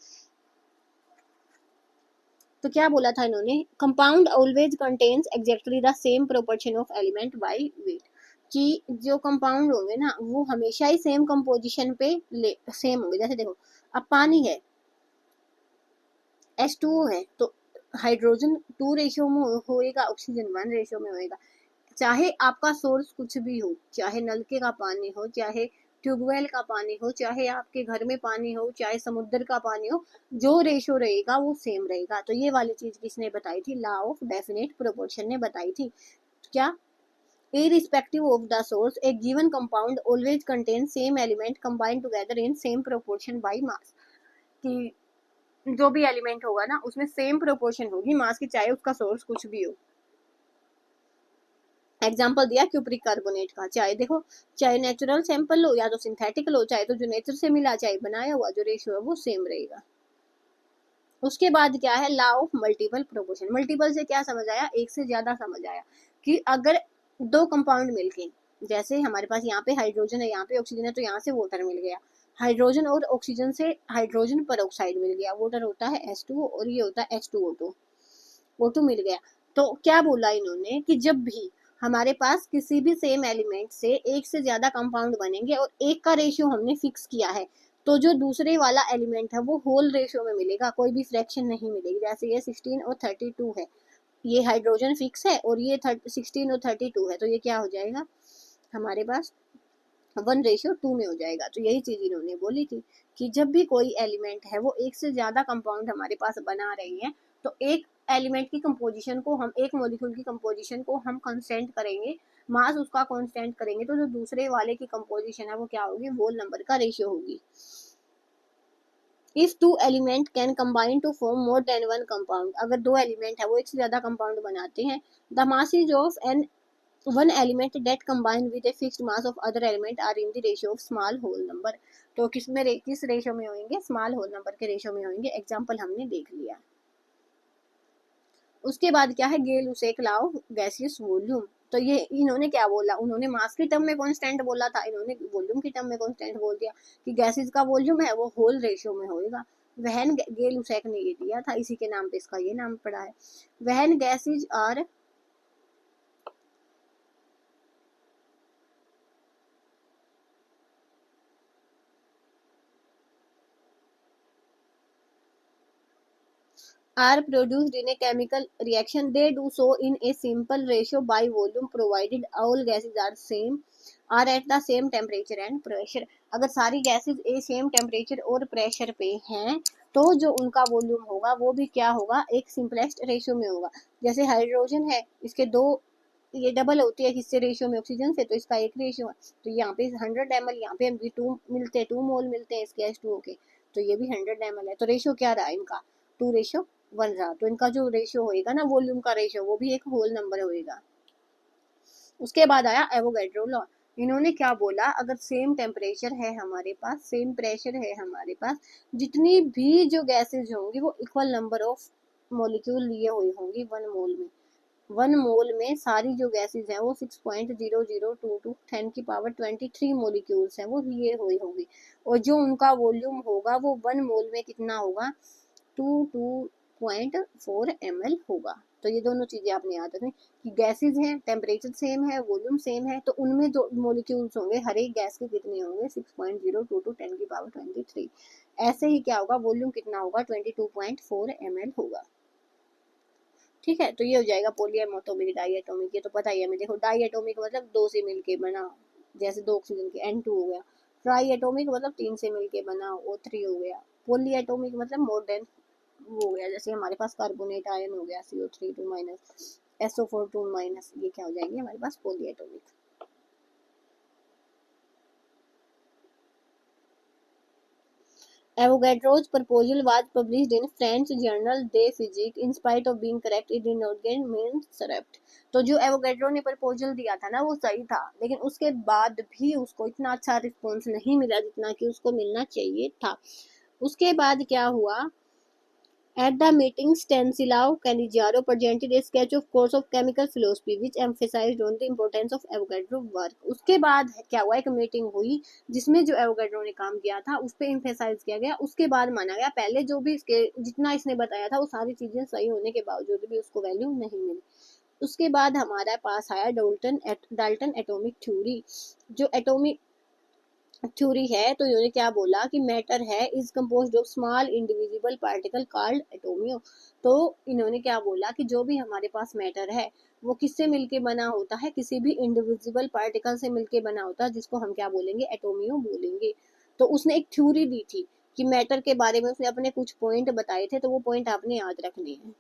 तो क्या बोला था इन्होंने, compound always contains exactly the same proportion of element by weight. कि जो कंपाउंड होंगे ना वो हमेशा ही सेम कंपोजिशन पे सेम होंगे। जैसे देखो अब पानी है, H2O है, तो हाइड्रोजन 2 रेशियो में होएगा, ऑक्सीजन 1 रेशियो में होएगा। चाहे आपका सोर्स कुछ भी हो, चाहे नलके का पानी हो, चाहे ट्यूबवेल का पानी हो, चाहे आपके घर में पानी हो, चाहे समुद्र का पानी हो, जो रेशियो रहेगा वो सेम रहेगा। तो ये वाली चीज किसने बताई थी, लॉ ऑफ डेफिनेट प्रोपोर्शन ने बताई थी। क्या, irrespective of the source a given compound always contains same element combined together in same proportion by mass। कि जो भी एलिमेंट होगा ना उसमें सेम प्रोपोर्शन होगी मास की, चाहे उसका सोर्स कुछ भी हो। एग्जाम्पल दिया क्यूप्रिक कार्बोनेट का, चाहे देखो चाहे नेचुरल सैंपल हो या तो सिंथेटिक हो, चाहे तो जो नेचर से मिला चाहे बनाया हुआ, जो रेशियो है वो सेम रहेगा। उसके बाद क्या है, law of multiple proportion. Multiple से क्या समझ आया, एक से ज्यादा समझ आया। कि अगर दो कंपाउंड मिलके, जैसे हमारे पास यहाँ पे हाइड्रोजन है, यहाँ पे ऑक्सीजन है, तो यहाँ से वाटर मिल गया, हाइड्रोजन और ऑक्सीजन से हाइड्रोजन पर ऑक्साइड मिल गया, वाटर होता है H2O और ये होता है H2O2, O2 मिल गया। तो क्या बोला इन्होंने कि जब भी हमारे पास किसी भी सेम एलिमेंट से एक से ज्यादा कंपाउंड बनेंगे और एक का रेशियो हमने फिक्स किया है, तो जो दूसरे वाला एलिमेंट है वो होल रेशियो में मिलेगा, कोई भी फ्रैक्शन नहीं मिलेगी। जैसे ये 16 और 32 है, ये हाइड्रोजन फिक्स है और ये 16 और 32 है, तो ये क्या हो जाएगा हमारे पास 1:2 में हो जाएगा। तो यही चीज इन्होंने बोली थी कि जब भी कोई एलिमेंट है वो एक से ज्यादा कंपाउंड हमारे पास बना रही है, तो एक एलिमेंट की कंपोजिशन को हम, एक मॉलिक्यूल की कंपोजिशन को हम कांस्टेंट करेंगे, मास उसका कांस्टेंट करेंगे, तो जो दूसरे वाले की कंपोजिशन है वो क्या होगी, होल नंबर का रेशियो होगी। If two element can combine to form more than one compound, अगर दो एलिमेंट है वो एक से ज्यादा कंपाउंड बनाते हैं, the mass is of an one element that combine with a fixed mass of other element are in the ratio of small whole number. तो किस रेशियो में होंगे, स्मॉल होल नंबर के रेशियो में होंगे। एग्जाम्पल हमने देख लिया। उसके बाद क्या है, गेल उसेक लॉ ऑफ गैसियस वॉल्यूम। तो ये इन्होंने क्या बोला, उन्होंने मास की टर्म में कांस्टेंट बोला था, इन्होंने वॉल्यूम की टर्म में कांस्टेंट बोल दिया कि गैसेस का वॉल्यूम है वो होल रेशियो में होएगा। वहन गेल उसेक ने ये दिया था, इसी के नाम पे इसका ये नाम पड़ा है। वहन gases are produced in a chemical reaction, they do so in a simple ratio by volume provided all gases are at the same temperature and pressure। अगर सारी गैसेस ए सेम टेम्परेचर और प्रेशर पे हैं तो जो उनका वॉल्यूम होगा वो भी क्या होगा, एक सिंपलेस्ट रेशियो में होगा। जैसे हाइड्रोजन है, इसके दो ये डबल होती है किससे, रेशियो में, ऑक्सीजन से, तो इसका एक रेशियो है। तो यहाँ पे 100 ml, यहाँ पे भी 2 मिलते हैं, 2 मोल मिलते हैं इसके H2O के, तो ये भी 100 ml है। तो रेशियो क्या रहा इनका, 2:1 रहा। तो इनका जो रेशियो होएगा ना वॉल्यूम का रेशियो, वो भी एक होल नंबर होएगा। उसके बाद आया एवोगैड्रो लॉ। इन्होंने क्या बोला, अगर सेम टेम्परेचर है हमारे पास, सेम प्रेशर है हमारे पास, जितनी भी जो गैसेज होंगी वो इक्वल नंबर ऑफ मॉलिक्यूल लिए हुई होंगी 1 मोल में। 1 मोल में सारी जो गैसेज हैं वो 6.0022 10 की पावर 23 मोलिक्यूल्स हैं वो लिए हुई होंगी। और जो उनका वॉल्यूम होगा वो 1 मोल में कितना होगा, 2.4 ml होगा। तो ये दोनों चीजें आपने याद रखनी कि गैसेज हैं, टेम्परेचर सेम है, वॉल्यूम सेम है, तो उनमें जो मोलिक्यूल्स होंगे हर एक गैस के कितने होंगे, 6.022 10 की पावर 23। ऐसे ही क्या होगा, वॉल्यूम कितना होगा, 22.4 ml होगा। ठीक है, तो ये हो जाएगा पॉलीएटॉमिक डाईएटॉमिक। ये तो पता ही है हमें। देखो डाईएटॉमिक मतलब 2 से मिलके बना, जैसे 2 ऑक्सीजन के N2 हो गया। ट्राईएटॉमिक मतलब 3 से मिलके बना, O3 हो गया। पॉलीएटॉमिक मतलब मोर देन वो हो गया, जैसे हमारे पास कार्बोनेट आयन हो गया CO3 2 माइनस, SO4 2 माइनस, ये क्या हो जाएंगे हमारे पास polyatomic. Avogadro's proposal was published in French journal De Physique. In spite of being correct, it did not gain mainstream। तो जो एवोगैड्रो ने प्रपोजल दिया था ना वो सही था, लेकिन उसके बाद भी उसको इतना अच्छा रिस्पॉन्स नहीं मिला जितना कि उसको मिलना चाहिए था। उसके बाद क्या हुआ, at the meeting Stanislaw Cannizzaro presented a sketch of course of chemical philosophy which emphasized on the importance of Avogadro work। उसके बाद क्या हुआ, एक मीटिंग हुई जिसमें जो एवोगैड्रो ने काम किया था उस पर एम्फेसाइज किया गया। उसके बाद माना गया, पहले जो भी इसके जितना इसने बताया था वो सारी चीजें सही होने के बावजूद भी उसको वैल्यू नहीं मिली। उसके बाद हमारा पास आया डाल्टन एटॉमिक थ्योरी। जो एटॉमिक थ्योरी है तो इन्होंने क्या बोला कि मैटर है is composed of small indivisible particle called atomio. तो इन्होंने क्या बोला कि जो भी हमारे पास मैटर है वो किससे मिलके बना होता है, किसी भी इंडिविजिबल पार्टिकल से मिलके बना होता है, जिसको हम क्या बोलेंगे, एटोमियो बोलेंगे। तो उसने एक थ्योरी दी थी कि मैटर के बारे में उसने अपने कुछ पॉइंट बताए थे, तो वो पॉइंट आपने याद रखने हैं।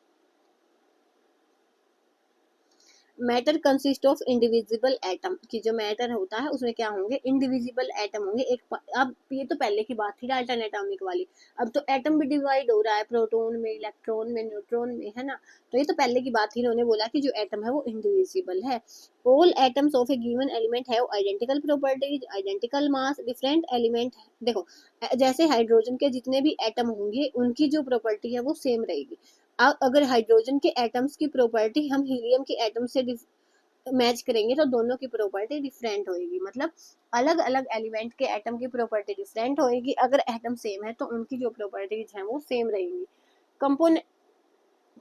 Matter consist of indivisible atom, कि जो मैटर होता है उसमें क्या होंगे, इंडिविजिबल एटम होंगे। अब ये तो पहले की बात थी डाल्टन एटॉमिक वाली। अब तो एटम भी डिवाइड हो रहा है, प्रोटॉन में, इलेक्ट्रॉन में, न्यूट्रॉन में, है ना। तो ये तो पहले की बात थी, इन्होंने बोला कि जो एटम है वो इंडिविजिबल है। All atoms of A given element have identical properties, identical mass. Different element, देखो जैसे हाइड्रोजन के जितने भी एटम होंगे उनकी जो प्रॉपर्टी है वो सेम रहेगी। अगर हाइड्रोजन के एटम्स की प्रॉपर्टी हम हीलियम के एटम से मैच करेंगे तो दोनों की प्रॉपर्टी डिफरेंट होएगी। मतलब अलग अलग एलिमेंट के एटम की प्रॉपर्टी डिफरेंट होएगी, अगर एटम सेम है तो उनकी जो प्रॉपर्टीज हैं वो सेम रहेंगी।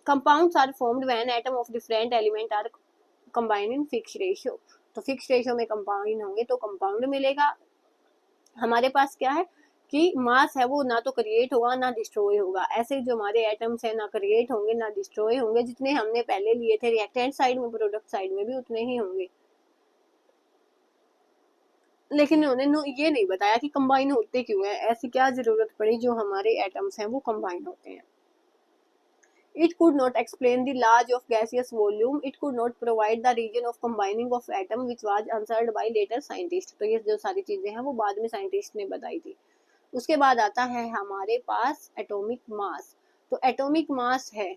Compounds are formed when atom of different element are combined in fix ratio. तो फिक्स रेशियो में कंपाउंड होंगे तो कंपाउंड मिलेगा। हमारे पास क्या है कि मास है वो ना तो क्रिएट होगा ना डिस्ट्रॉय होगा। ऐसे जो हमारे एटम्स है ना क्रिएट होंगे ना डिस्ट्रॉय होंगे, जितने हमने पहले लिए थे रिएक्टेंट साइड में प्रोडक्ट साइड में भी उतने ही होंगे। लेकिन उन्होंने ये नहीं बताया कि कंबाइन होते क्यों है, ऐसी क्या जरूरत पड़ी जो हमारे एटम्स हैं वो कंबाइन होते हैं। It could not explain the large of gaseous volume. It could not provide the region of combining of atom which was answered by later scientists। तो ये जो सारी चीजें हैं वो बाद में साइंटिस्ट ने बताई थी। उसके बाद आता है हमारे पास एटॉमिक मास। तो एटॉमिक मास है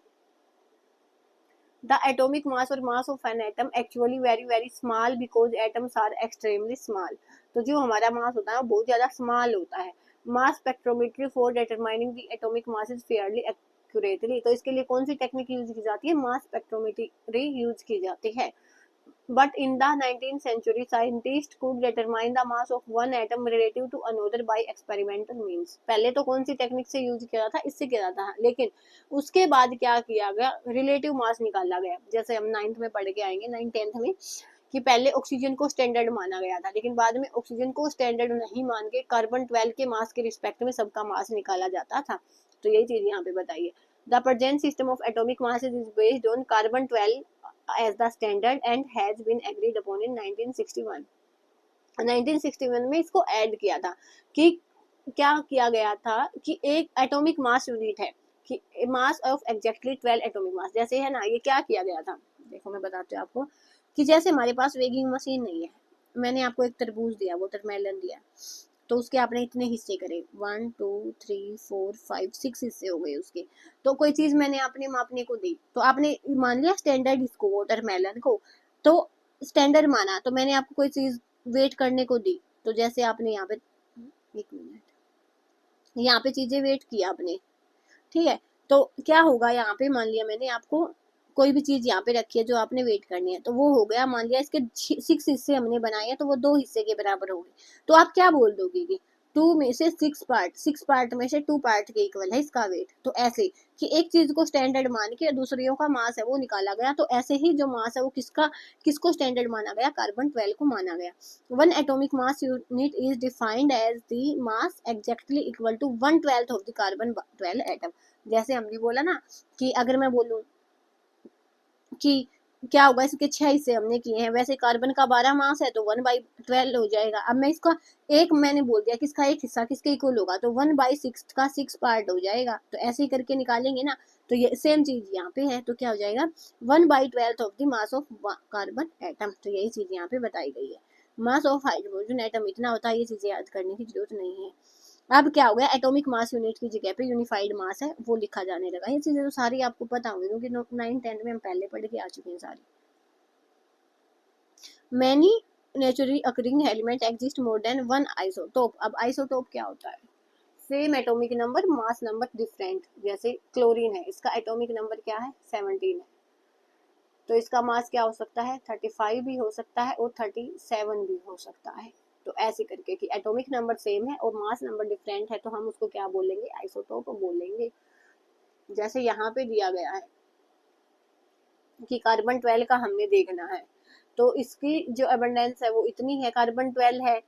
द एटॉमिक मास और mass of an atom actually very very small because atoms are extremely small. तो जो हमारा मास होता है वो बहुत ज्यादा स्मॉल होता है। Mass spectrometry for determining the atomic mass is fairly accurately. तो इसके लिए कौन सी टेक्निक यूज की जाती है? मास स्पेक्ट्रोमेट्री यूज की जाती है। But in the 19th century, scientists could determine the mass of one atom relative to another by experimental means. पहले तो कौन सी टेक्निक से यूज किया था? इससे किया था, लेकिन उसके बाद क्या किया गया? रिलेटिव मास निकाला गया। जैसे हम 9th में पढ़ के आएंगे, 9th-10th में, कि पहले ऑक्सीजन को स्टैंडर्ड माना गया था, लेकिन बाद में ऑक्सीजन को स्टैंडर्ड नहीं मान के कार्बन 12 के मास के रिस्पेक्ट में सबका मास निकाला जाता था। तो यही चीज यहाँ पे बताइए। The present system of atomic masses is based on carbon 12 as the standard and has been agreed upon in 1961. 1961 में इसको ऐड किया था कि क्या किया गया था कि एक एटॉमिक मास यूनिट है कि mass of exactly 12 atomic mass. जैसे है ना, ये क्या किया गया था, देखो मैं बताती हूँ आपको कि जैसे हमारे पास वेगिंग मशीन नहीं है, मैंने आपको एक तरबूज दिया, वाटरमेलन दिया, तो उसके आपने इतने हिस्से करे, 1 2 3 4 5 6 हिस्से हो गए उसके। तो कोई चीज मैंने आपने मापने को दी, तो आपने मान लिया स्टैंडर्ड इसको, वाटरमेलन को, तो स्टैंडर्ड माना, तो मैंने आपको कोई चीज वेट करने को दी, तो जैसे आपने यहाँ पे, एक मिनट, यहाँ पे चीजें वेट किया आपने, ठीक है, तो क्या होगा, यहाँ पे मान लिया मैंने आपको कोई भी चीज यहाँ पे रखी है जो आपने वेट करनी है, तो वो हो गया, मान लिया इसके 6 हिस्से हमने बनाए हैं, तो वो 2 हिस्से के बराबर हो गए। तो आप क्या बोल दोगे कि 2 में से 6 पार्ट में से 2 पार्ट के इक्वल है इसका वेट। तो ऐसे कि एक चीज को स्टैंडर्ड मान के दूसरियों का मास है वो निकाला गया। तो ऐसे ही जो मास है वो किसको स्टैंडर्ड माना गया? कार्बन 12 को माना गया। One atomic mass unit is defined as the mass exactly equal to 1/12 of the carbon 12 atom. जैसे हमने बोला ना कि अगर मैं बोलूं कि क्या होगा, इसके 6 हिस्से हमने किए हैं, वैसे कार्बन का 12 मास है तो 1/12 हो जाएगा। अब मैं इसका एक मैंने बोल दिया कि इसका एक हिस्सा किसके इक्वल होगा, तो 1/6 का 6 पार्ट हो जाएगा। तो ऐसे ही करके निकालेंगे ना, तो ये सेम चीज यहाँ पे है, तो क्या हो जाएगा 1/12 of the mass of carbon atom. तो यही चीज यहाँ पे बताई गई है। मास ऑफ हाइड्रोजन एटम इतना होता है, ये चीजें याद करने की जरूरत नहीं है। अब क्या हो गया, एटॉमिक मास यूनिट की जगह पे यूनिफाइड मास है वो लिखा जाने लगा। ये चीजें तो सारी आपको पता होंगी क्योंकि 9th-10th में हम पहले पढ़ के आ चुके हैं सारी। Many naturally occurring element exist मोर देन वन आइसोटोप। अब आइसोटोप क्या होता है? Same atomic number, mass number different. जैसे क्लोरीन है, इसका एटॉमिक नंबर क्या है? 17 है, तो इसका मास क्या हो सकता है? 35 भी हो सकता है और 37 भी हो सकता है। तो ऐसे करके कि एटॉमिक नंबर सेम है और मास नंबर डिफरेंट है, तो हम उसको क्या बोलेंगे? आइसोटोप बोलेंगे। जैसे यहाँ पे दिया गया है कि कार्बन 12 का हमने देखना है, तो इसकी जो अबंडेंस है वो इतनी है, कार्बन 12 है,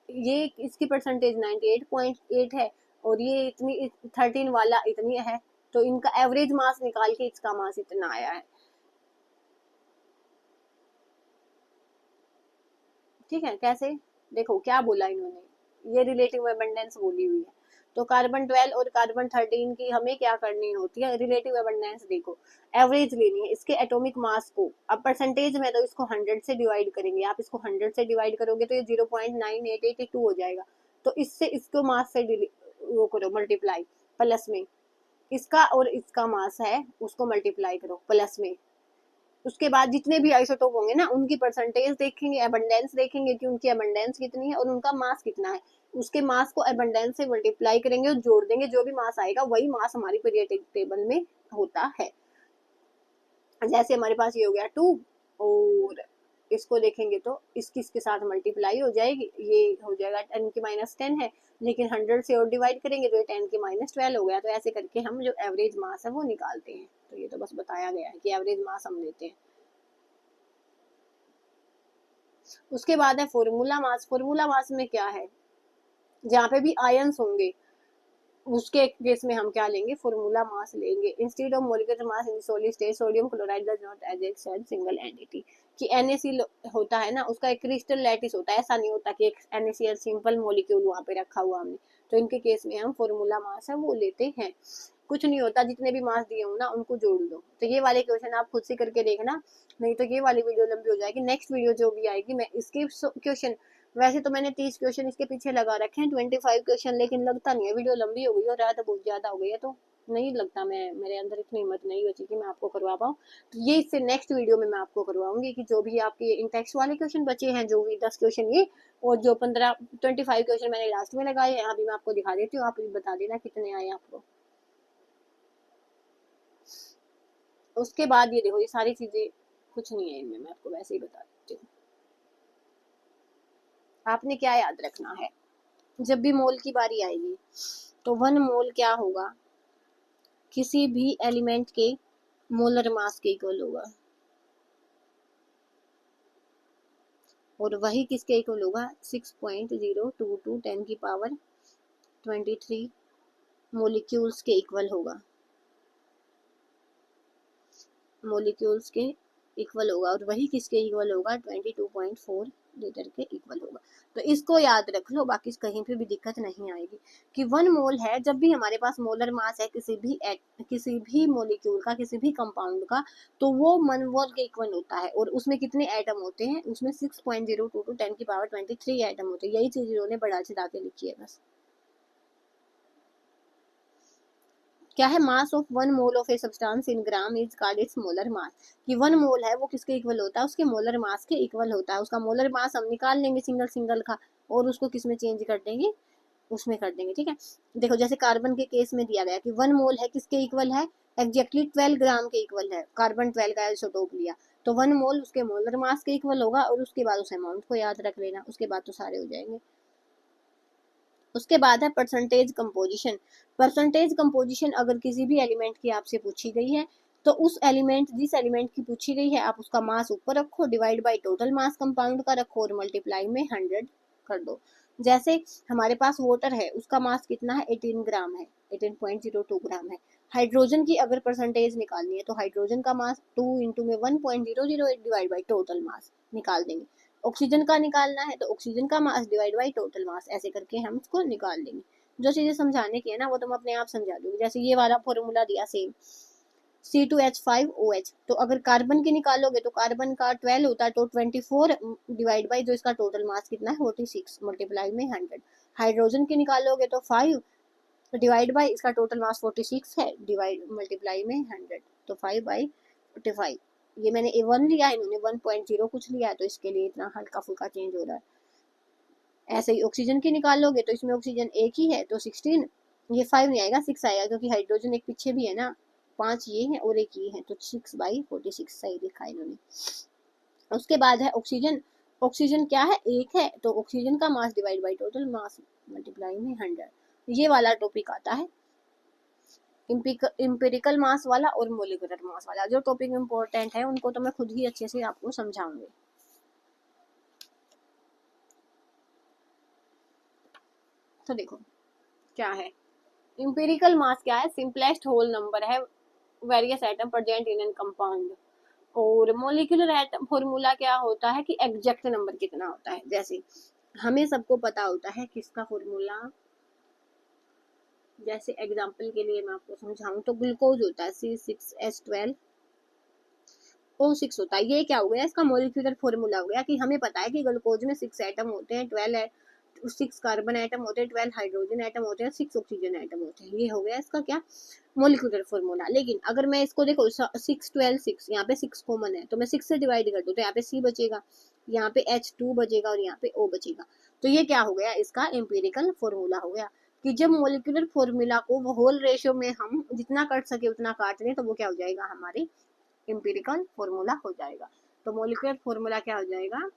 ये इसकी परसेंटेज 98.8 है और ये इतनी 13 वाला इतनी है, तो इनका एवरेज मास निकाल के इसका मास इतना आया है। ठीक है, कैसे? देखो क्या बोला इन्होंने, ये रिलेटिव अबंडेंस बोली हुई है। तो कार्बन 12 और कार्बन 13 की हमें क्या करनी होती है? Relative abundance. देखो एवरेज लेनी है इसके एटॉमिक मास को। अब परसेंटेज में तो इसको 100 से डिवाइड करेंगे, आप इसको 100 से डिवाइड करोगे तो ये 0.9882 हो जाएगा। तो इससे इसको मास से वो करो मल्टीप्लाई, प्लस में इसका और इसका मास है उसको मल्टीप्लाई करो प्लस में। उसके बाद जितने भी आइसोटोप होंगे ना उनकी परसेंटेज देखेंगे, एबंडेंस देखेंगे कि उनकी एबंडेंस कितनी है और उनका मास कितना है। उसके मास को एबंडेंस से मल्टीप्लाई करेंगे और जोड़ देंगे, जो भी मास आएगा वही मास हमारी पीरियोडिक टेबल में होता है। जैसे हमारे पास ये हो गया 2 और इसको देखेंगे तो इसके साथ मल्टीप्लाई हो जाएगी, ये हो जाएगा 10 की -10 है, लेकिन 100 से और डिवाइड करेंगे तो ये 10 की -12 हो गया। तो ऐसे करके हम जो एवरेज मास है वो निकालते हैं। तो ये तो बस बताया गया है कि एवरेज मास हम लेते हैं। उसके बाद है फॉर्मूला मास। फॉर्मूला मास में क्या है? जहाँ पे भी आयंस होंगे उसके केस में हम क्या लेंगे? फॉर्मूला मास लेंगे। Instead of molecular mass in solid state sodium chloride does not exist single entity. कि NaC होता है ना, उसका एक क्रिस्टल लैटिस होता है, ऐसा नहीं होता कि एक NaCl सिंपल मॉलिक्यूल वहां पे रखा हुआ हमने। तो इनके केस में हम फॉर्मूला मास है वो लेते हैं। कुछ नहीं होता, जितने भी मास दिए हो ना उनको जोड़ दो। तो ये वाले क्वेश्चन आप खुद से करके देखना, नहीं तो ये वाली वीडियो लंबी हो जाएगी। नेक्स्ट वीडियो जो भी आएगी मैं इसके क्वेश्चन, वैसे तो मैंने 30 क्वेश्चन इसके पीछे लगा रखे हैं, 25 क्वेश्चन, लेकिन लगता नहीं है, वीडियो लंबी हो गई और रात बहुत ज्यादा हो गई है तो नहीं लगता, मैं मेरे अंदर इतनी हिम्मत नहीं बची कि मैं आपको करवा पाऊँ। तो ये इससे नेक्स्ट वीडियो में मैं आपको करवाऊंगी कि जो भी आपके इन टेक्स्ट वाले क्वेश्चन बचे हैं, जो भी 10 क्वेश्चन ये, और जो 25 क्वेश्चन मैंने लास्ट में लगाए हैं, अभी मैं आपको दिखा देती हूँ, आप बता देना कितने आए आपको। उसके बाद ये देखो, ये सारी चीजें कुछ नहीं है इनमें, मैं आपको वैसे ही बता देती हूँ। आपने क्या याद रखना है, जब भी मोल की बारी आएगी तो 1 मोल क्या होगा, किसी भी एलिमेंट के मोलर मास के इक्वल होगा, और वही किसके इक्वल होगा, 6.022 10 की पावर 23 मोलिक्यूल्स के इक्वल होगा, मोलिक्यूल्स के इक्वल होगा, और वही किसके इक्वल होगा, 22.4 लीटर के इक्वल होगा। तो इसको याद रख लो, बाकी कहीं पे भी दिक्कत नहीं आएगी कि 1 मोल है, जब भी हमारे पास मोलर मास है किसी भी मोलिक्यूल का, किसी भी कंपाउंड का, तो वो 1 मोल के इक्वल होता है। और उसमें कितने एटम होते हैं, उसमें 6.022 10 की पावर 23 एटम होते हैं। यही चीज इन्होंने बढ़ा चढ़ा के लिखी है बस। क्या है, mass of 1 mole of a substance in gram is called its molar mass. कि 1 मोल है वो किसके इक्वल होता है, उसके मोलर मास के इक्वल होता है। उसका मोलर मास हम निकाल लेंगे सिंगल सिंगल का, और उसको किस में चेंज कर देंगे, उसमें कर देंगे। ठीक है, देखो जैसे कार्बन के केस में दिया गया कि 1 मोल है किसके इक्वल है, एग्जैक्टली 12 ग्राम के इक्वल है। कार्बन 12 का आइसोटोप लिया तो 1 मोल उसके मोलर मास के इक्वल होगा, और उसके बाद उस अमाउंट को याद रख लेना, उसके बाद तो सारे हो जाएंगे। उसके बाद है परसेंटेज कंपोजिशन। परसेंटेज कंपोजिशन अगर किसी भी एलिमेंट की आपसे पूछी गई है, तो उस एलिमेंट जिस एलिमेंट की पूछी गई है, आप उसका मास ऊपर रखो, divide by total mass compound का रखो, और मल्टीप्लाई में 100 कर दो। जैसे हमारे पास वाटर है, उसका मास कितना है, 18 ग्राम है, 18.02 ग्राम है। हाइड्रोजन की अगर परसेंटेज निकालनी है, तो हाइड्रोजन का मास 2 इंटू में 1.008 डिवाइड बाई टोटल मास निकाल देंगे। ऑक्सीजन का निकालना है, तो ऑक्सीजन का mass divide by total mass, ऐसे करके हम इसको निकाल देंगे। जो चीजें समझाने की है ना, वो तुम अपने आप समझा दोगे। जैसे ये वाला फॉर्मूला दिया सेम, C2H5OH, तो अगर कार्बन की निकालोगे तो कार्बन का 12 होता है, तो 24 डिवाइड बाई जो इसका टोटल मास कितना है 46 मल्टीप्लाई में 100। हाइड्रोजन की निकालोगे तो 5 डिवाइड बाई इसका टोटल मास 46 है, डिवाइड मल्टीप्लाई में 100, तो 5/45। ये मैंने A1 लिया है, इन्होंने 1.0 कुछ लिया है, तो इसके लिए इतना हल्का फुल्का चेंज हो रहा है। ऐसे ही ऑक्सीजन की निकालोगे तो इसमें ऑक्सीजन एक ही है, तो 16, ये 5 नहीं आएगा 6 आएगा, क्योंकि हाइड्रोजन एक पीछे भी है ना, 5 ये है और एक ये है, तो 6/46 सही लिखा है इन्होंने। उसके बाद है ऑक्सीजन। ऑक्सीजन क्या है, एक है, तो ऑक्सीजन का mass divide by total mass multiply में 100। ये वाला टॉपिक आता है इम्पेरिकल मास वाला और मोलिकुलर मास वाला। जो टॉपिक इम्पोर्टेंट है उनको तो मैं खुद ही अच्छे से आपको समझाऊंगी। तो देखो क्या है, इम्पेरिकल मास क्या है, सिंपलेस्ट होल नंबर है various atom present in an compound. और मोलिकुलर एटम फॉर्मूला क्या होता है कि एग्जैक्ट नंबर कितना होता है। जैसे हमें सबको पता होता है किसका फॉर्मूला, जैसे एग्जांपल के लिए मैं आपको समझाऊं तो ग्लूकोज होता है C6H12O6 होता है। ये क्या हो गया, इसका मोलिकुलर फॉर्मूला हो गया कि हमें पता है कि ग्लूकोज में 6 एटम होते हैं, 6 कार्बन एटम होते हैं, 12 हाइड्रोजन एटम होते हैं, 6 ऑक्सीजन एटम होते हैं। ये हो गया इसका क्या, मोलिकुलर फॉर्मूला। लेकिन अगर मैं इसको देखो 6 12 6, यहाँ पे 6 कॉमन है, तो मैं 6 से डिवाइड कर दूं तो यहाँ पे C बचेगा, यहाँ पे H2 बचेगा, और यहाँ पे O बचेगा। तो ये क्या हो गया, इसका एम्पिरिकल फॉर्मूला हो गया कि जब मोलिकुलर फॉर्मूला को वो होल रेशियो में हम जितना काट सके उतना काट लें, तो वो क्या हो जाएगा, हमारे एम्पिरिकल फॉर्मूला हो जाएगा। तो मोलिकुलर फॉर्मूला क्या हो जाएगा,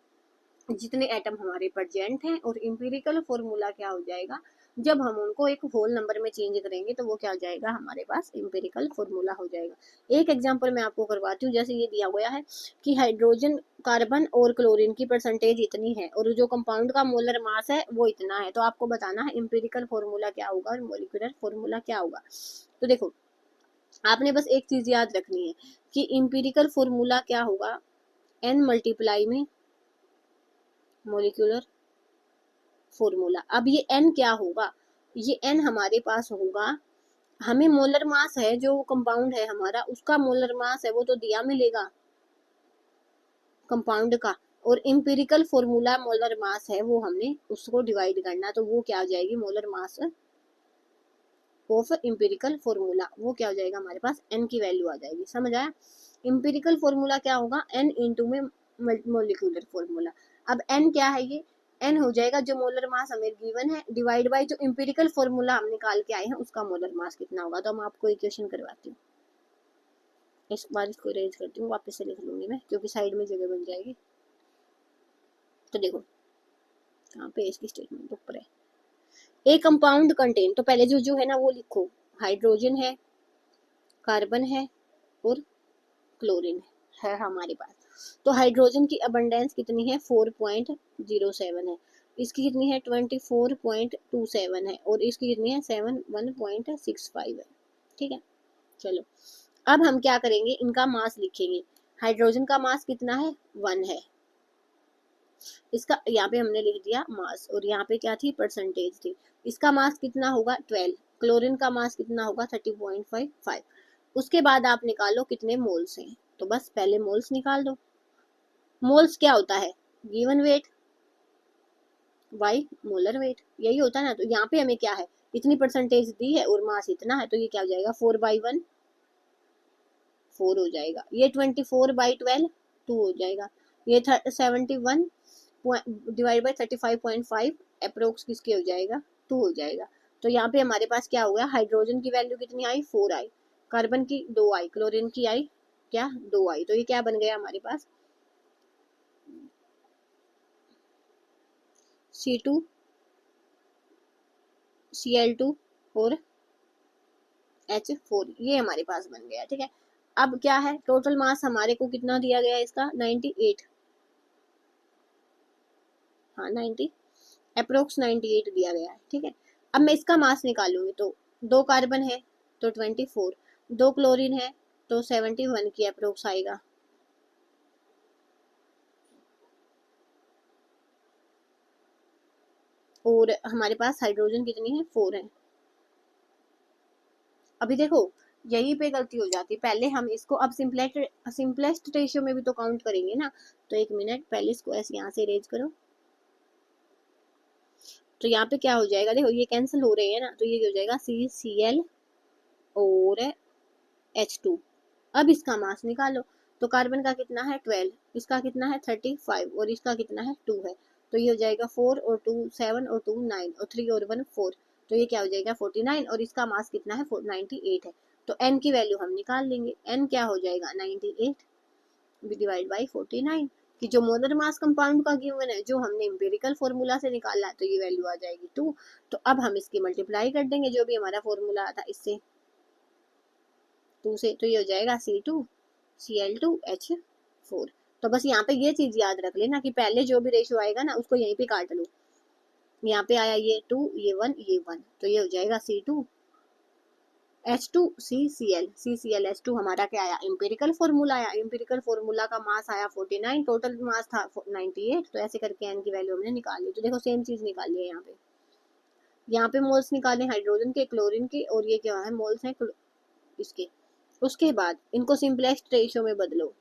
जितने एटम हमारे प्रेजेंट हैं, और एम्पिरिकल फॉर्मूला क्या हो जाएगा, जब हम उनको एक होल नंबर में चेंज करेंगे तो वो क्या हो जाएगा, हमारे पास एम्पिरिकल फॉर्मूला हो जाएगा। एक एग्जांपल मैं आपको करवाती हूँ। जैसे ये दिया गया है कि हाइड्रोजन, कार्बन और क्लोरीन की परसेंटेज इतनी है, और जो कंपाउंड का मोलर मास है वो इतना है, तो आपको बताना है एम्पिरिकल फॉर्मूला क्या होगा और मोलिकुलर फॉर्मूला क्या होगा। तो देखो आपने बस एक चीज याद रखनी है कि एम्पिरिकल फॉर्मूला क्या होगा, n मल्टीप्लाई में मोलिकुलर फॉर्मूला। अब ये n क्या होगा, ये n हमारे पास होगा, हमें मोलर मास है जो कंपाउंड है हमारा, उसका मोलर मास है वो तो दिया मिलेगा कंपाउंड का, और एम्पिरिकल फॉर्मूला मोलर मास है वो हमने उसको डिवाइड करना, तो वो क्या आ जाएगी, molar mass of empirical formula, वो क्या हो जाएगा हमारे पास n की वैल्यू आ जाएगी। समझ आया? इम्पेरिकल फॉर्मूला क्या होगा, n इंटू में मोलिकुलर फॉर्मूला। अब n क्या है, ये n हो जाएगा जो मोलर मास हमें गिवन है डिवाइड बाय जो इम्पेरिकल फॉर्मूला हम निकाल के आए हैं उसका मोलर मास कितना होगा। तो मैं आपको इक्वेशन करवाती हूँ, इस बार इसको अरेंज करती हूँ, वापस से लिख लूंगी मैं क्योंकि साइड में जगह बन जाएगी। तो देखो कहाँ पे इसकी स्टेटमेंट ऊपर है, ए कंपाउंड कंटेन, तो पहले जो है ना वो लिखो, हाइड्रोजन है, कार्बन है और क्लोरीन है हमारे पास। तो हाइड्रोजन की अबंडेंस कितनी है 4.07 है, इसकी कितनी है 24.27 है और इसकी कितनी है 1.65 है। ठीक है, चलो अब हम क्या करेंगे, इनका मास लिखेंगे। हाइड्रोजन का मास कितना है 1 है, इसका यहाँ पे हमने लिख दिया मास और यहाँ पे क्या थी परसेंटेज थी। इसका मास कितना होगा 12, क्लोरीन का मास कितना होगा 30.55। उसके बाद आप निकालो कितने मोल्स हैं, तो बस पहले मोल्स निकाल दो। मोल्स क्या होता है, given weight by molar weight, यही होता है ना। तो यहाँ पे हमें क्या है, इतनी परसेंटेज दी है और मास इतना है, तो ये क्या हो जाएगा 4/1 4 हो जाएगा, ये 24/12 2 हो जाएगा, ये 71 डिवाइड बाई 35.5 अप्रोक्स किसके हो जाएगा 2 हो जाएगा। तो यहाँ पे हमारे पास क्या हो गया, हाइड्रोजन की वैल्यू कितनी आई 4 आई, कार्बन की 2 आई, क्लोरीन की आई क्या 2 आई। तो ये क्या बन गया हमारे पास C2 Cl2 और H4, ये हमारे पास बन गया। ठीक है, अब क्या है टोटल मास हमारे को कितना दिया गया है इसका 98, हाँ 90 अप्रोक्स 98 दिया गया है। ठीक है, अब मैं इसका मास निकालूंगी तो 2 कार्बन है तो 24, 2 क्लोरीन है तो 71 की अप्रोक्स आएगा, और हमारे पास हाइड्रोजन कितनी है 4 है। अभी देखो यही पे गलती हो जाती है, पहले हम इसको अब सिंपलेस्ट रेशियो में भी तो काउंट करेंगे ना। तो एक मिनट, पहले इसको ऐसे यहाँ से अरेंज करो, तो यहाँ पे क्या हो जाएगा, देखो ये कैंसिल हो रहे हैं ना, तो ये हो जाएगा CCl और H2। अब इसका मास निकालो, तो कार्बन का कितना है 12, इसका कितना है 35 और इसका कितना है 2 है। तो ये हो जाएगा 4 और 2 7 और 2 9 और 3 और 1 4, तो ये क्या हो जाएगा 49 और इसका मास कितना है 98 है। तो n की वैल्यू हम निकाल लेंगे, n क्या हो जाएगा 98 डिवाइड बाई 49, कि जो मोलर मास कंपाउंड का गिवन है जो हमने एम्पिरिकल फॉर्मूला से निकाला है, तो ये वैल्यू आ जाएगी 2। तो अब हम इसकी मल्टीप्लाई कर देंगे जो भी हमारा फॉर्मूला था इससे 2 से, तो ये हो जाएगा C2 Cl2 H4। तो बस यहाँ पे ये चीज याद रख लेना कि पहले जो भी रेशियो आएगा ना उसको यहीं पे काट लो, यहाँ पे आया ये 2 ये 1 ये 1, तो ये हो जाएगा C2 H2 CCl H2 हमारा क्या आया एम्पिरिकल फॉर्मूला आया, एम्पिरिकल फॉर्मूला का मास आया 49, टोटल मास था 98। तो ऐसे करके n की वैल्यू हमने निकाल ली। तो देखो सेम चीज निकाली है यहाँ पे मोल्स निकाले हाइड्रोजन के क्लोरीन के, और ये क्या है मोल्स है इसके। उसके बाद इनको सिंपलेस्ट रेशियो में बदलो,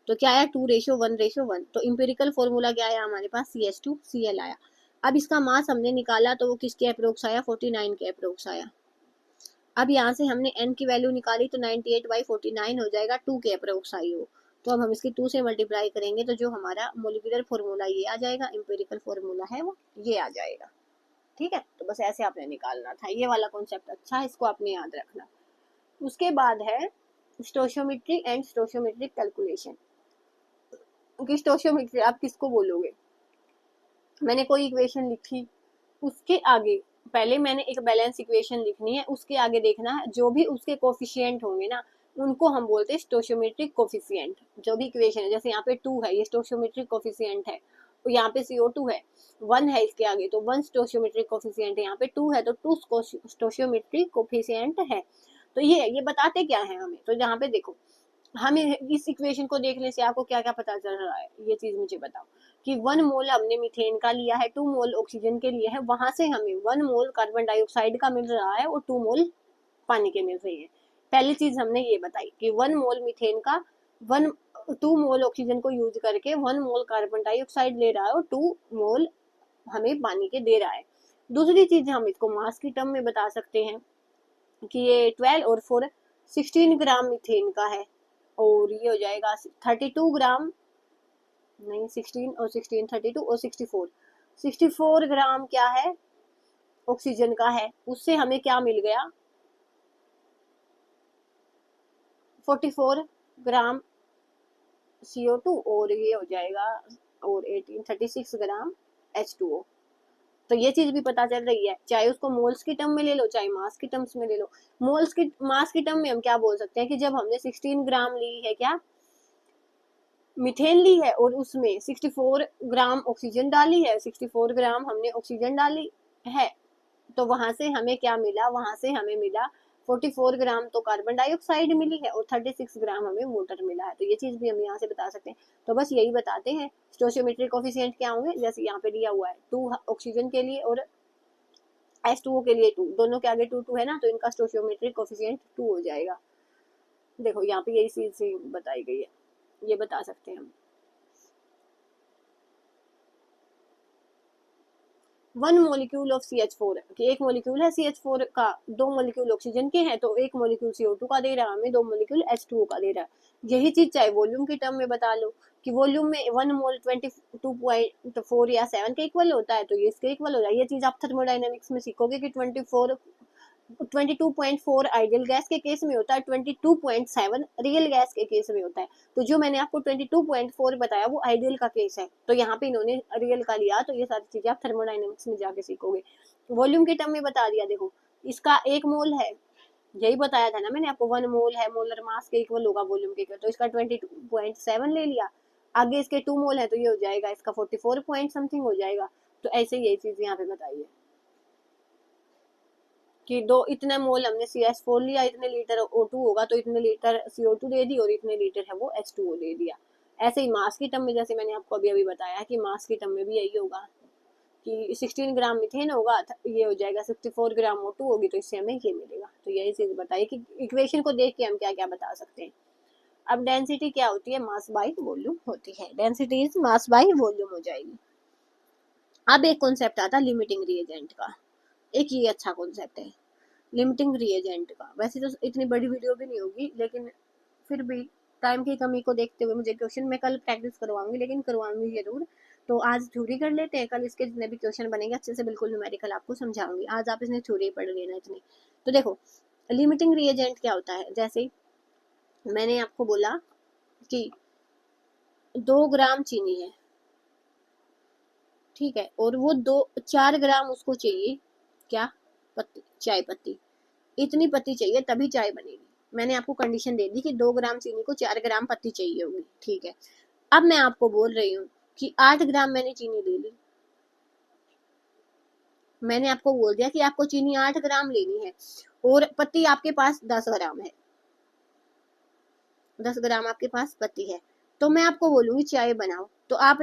तो क्या आया 2:1:1। तो इम्पेरिकल फॉर्मूला क्या आया हमारे पास CH2Cl आया। अब इसका मास हमने निकाला तो वो किसके अप्रोक्स आया 49 के अप्रोक्स आया। अब यहाँ से हमने n की वैल्यू निकाली तो 98/49 हो जाएगा, 2 के अप्रोक्स आई हो। तो अब हम इसकी 2 से मल्टीप्लाई करेंगे तो जो हमारा मोलिकुलर फॉर्मूला ये आ जाएगा, एम्पेरिकल फॉर्मूला है वो ये आ जाएगा। ठीक है, तो बस ऐसे आपने निकालना था, ये वाला कॉन्सेप्ट अच्छा है, इसको आपने याद रखना। उसके बाद है स्टोशियोमेट्री एंड स्टोशियोमेट्रिक कैलकुलेशन। कि स्टोशियोमेट्री आप किसको बोलोगे, मैंने कोई इक्वेशन लिखी उसके आगे पहले मैंने एक बैलेंस इक्वेशन लिखनी है, उसके आगे देखना है जो भी उसके कोफिशिएंट होंगे ना उनको हम बोलते हैं स्टोशियोमेट्रिक कोफिशिएंट। जो भी इक्वेशन है जैसे यहाँ पे 2 है ये स्टोशियोमेट्रिक कोफिशिएंट है, तो यहाँ पे CO2 है 1 है इसके आगे तो 1 स्टोशियोमेट्रिक कोफिशिएंट है, यहाँ पे 2 है तो 2 स्टोशियोमेट्रिक कोफिशिएंट है। तो ये बताते क्या है हमें, तो यहाँ पे देखो हमें इस इक्वेशन को देखने से आपको क्या क्या पता चल रहा है, ये चीज मुझे बताओ। कि 1 मोल हमने मीथेन का लिया है, 2 मोल ऑक्सीजन के लिए है, वहां से हमें 1 मोल कार्बन डाइऑक्साइड का मिल रहा है और 2 मोल पानी के मिल रहे हैं। पहली चीज हमने ये बताई कि 1 मोल मीथेन का 2 मोल ऑक्सीजन को यूज करके 1 मोल कार्बन डाइऑक्साइड ले रहा है और 2 मोल हमें पानी के दे रहा है। दूसरी चीज हम इसको मास की टर्म में बता सकते हैं कि ये 12 और 4 16 ग्राम मीथेन का है, और ये हो जाएगा 32 ग्राम, नहीं 16 और 16 32 और 64 ग्राम क्या है, ऑक्सीजन का है। उससे हमें क्या मिल गया, 44 ग्राम CO2, और ये हो जाएगा और 36 ग्राम H2O। तो ये चीज भी पता चल रही है, चाहे उसको मोल्स की टर्म में ले लो चाहे मास की टर्म्स में ले लो। मास की टर्म में हम क्या बोल सकते हैं कि जब हमने 16 ग्राम ली है क्या, मीथेन ली है, और उसमें 64 ग्राम ऑक्सीजन डाली है, 64 ग्राम हमने ऑक्सीजन डाली है, तो वहां से हमें क्या मिला, वहां से हमें मिला 44 ग्राम तो कार्बन डाइऑक्साइड मिली है, और 36 ग्राम हमें वाटर मिला है। तो ये चीज भी हम यहाँ से बता सकते हैं। तो बस यही बताते हैं स्टोइचियोमेट्रिक कोफिशिएंट क्या होंगे, जैसे यहाँ पे दिया हुआ है 2 ऑक्सीजन के लिए और H2O के लिए 2, दोनों के आगे 2 2 है ना, तो इनका स्टोइचियोमेट्रिक कोफिशिएंट 2 हो जाएगा। देखो यहाँ पे यही चीज बताई गई है, ये बता सकते हैं हम। 1 मॉलिक्यूल ऑफ CH4, कि एक मॉलिक्यूल है CH4 का, 2 मॉलिक्यूल ऑक्सीजन के हैं, तो एक मॉलिक्यूल CO2 का दे रहा है हमें, 2 मॉलिक्यूल H2O का दे रहा है। यही चीज चाहे वॉल्यूम की टर्म में बता लो कि वॉल्यूम में 1 मोल 22.4 या 7 के इक्वल होता है, तो ये इसके इक्वल हो जाए। ये चीज आप थर्मोडाइनमिक्स में सीखोगे कि 22.4 आइडियल गैस के केस में होता है, 22.7 रियल गैस के केस में होता है। तो जो मैंने आपको 22.4 बताया वो आइडियल का केस है, तो यहाँ पे इन्होंने रियल का लिया। तो ये सारी चीजें आप थर्मोडाइनमिक्स में जाके सीखोगे। वॉल्यूम के टर्म में बता दिया, देखो इसका 1 मोल है, यही बताया था ना मैंने आपको, 1 मोल है, मोलर मास के इक्वल होगा वॉल्यूम के इक्वल, तो इसका 22.7 ले लिया। आगे इसके 2 मोल है, तो ये हो जाएगा इसका 44 पॉइंट समथिंग हो जाएगा। तो ऐसे यही चीज यहाँ पे बताई है कि दो इतने मोल हमने CH4 लिया, इतने लीटर O2 होगा, तो इतने लीटर CO2 दे दी, और इतने लीटर है वो H2O दे दिया। ऐसे ही मास की टर्म में, जैसे मैंने आपको अभी अभी बताया कि मास की टर्म में भी यही होगा कि 16 ग्राम मीथेन होगा, ये हो जाएगा 64 ग्राम O2 होगी, तो इससे हमें ये मिलेगा। तो यही चीज बताइए कि इक्वेशन को देख के हम क्या क्या बता सकते हैं। अब डेंसिटी क्या होती है, मास बाई वॉल्यूम होती है, density is mass by volume हो जाएगी। अब एक कॉन्सेप्ट आता है लिमिटिंग रिएजेंट का, एक ये अच्छा कॉन्सेप्ट है लिमिटिंग रिएजेंट का। वैसे तो इतनी बड़ी वीडियो भी नहीं होगी, लेकिन फिर भी टाइम की कमी को देखते हुए मुझे क्वेश्चन मैं कल प्रैक्टिस करवाऊंगी, लेकिन करवाऊंगी जरूर। तो आज थ्योरी कर लेते हैं, कल इसके जितने भी क्वेश्चन बनेंगे अच्छे से बिल्कुल न्यूमेरिकल आपको समझाऊंगी। आज आप इसने थ्योरी पढ़ लेना इतनी। तो देखो लिमिटिंग रिएजेंट क्या होता है, जैसे मैंने आपको बोला कि 2 ग्राम चीनी है, ठीक है, और वो 4 ग्राम उसको चाहिए क्या, पत्ती, चाय पत्ती, इतनी पत्ती चाहिए तभी चाय बनेगी। मैंने आपको कंडीशन दे दी कि 2 ग्राम चीनी को 4 ग्राम पत्ती चाहिए होगी, ठीक है। अब मैं आपको बोल रही हूँ कि 8 ग्राम मैंने चीनी ले ली, मैंने आपको बोल दिया कि आपको चीनी 8 ग्राम लेनी है, और पत्ती आपके पास 10 ग्राम है, 10 ग्राम आपके पास पत्ती है, तो मैं आपको बोलूंगी चाय बनाओ। तो आप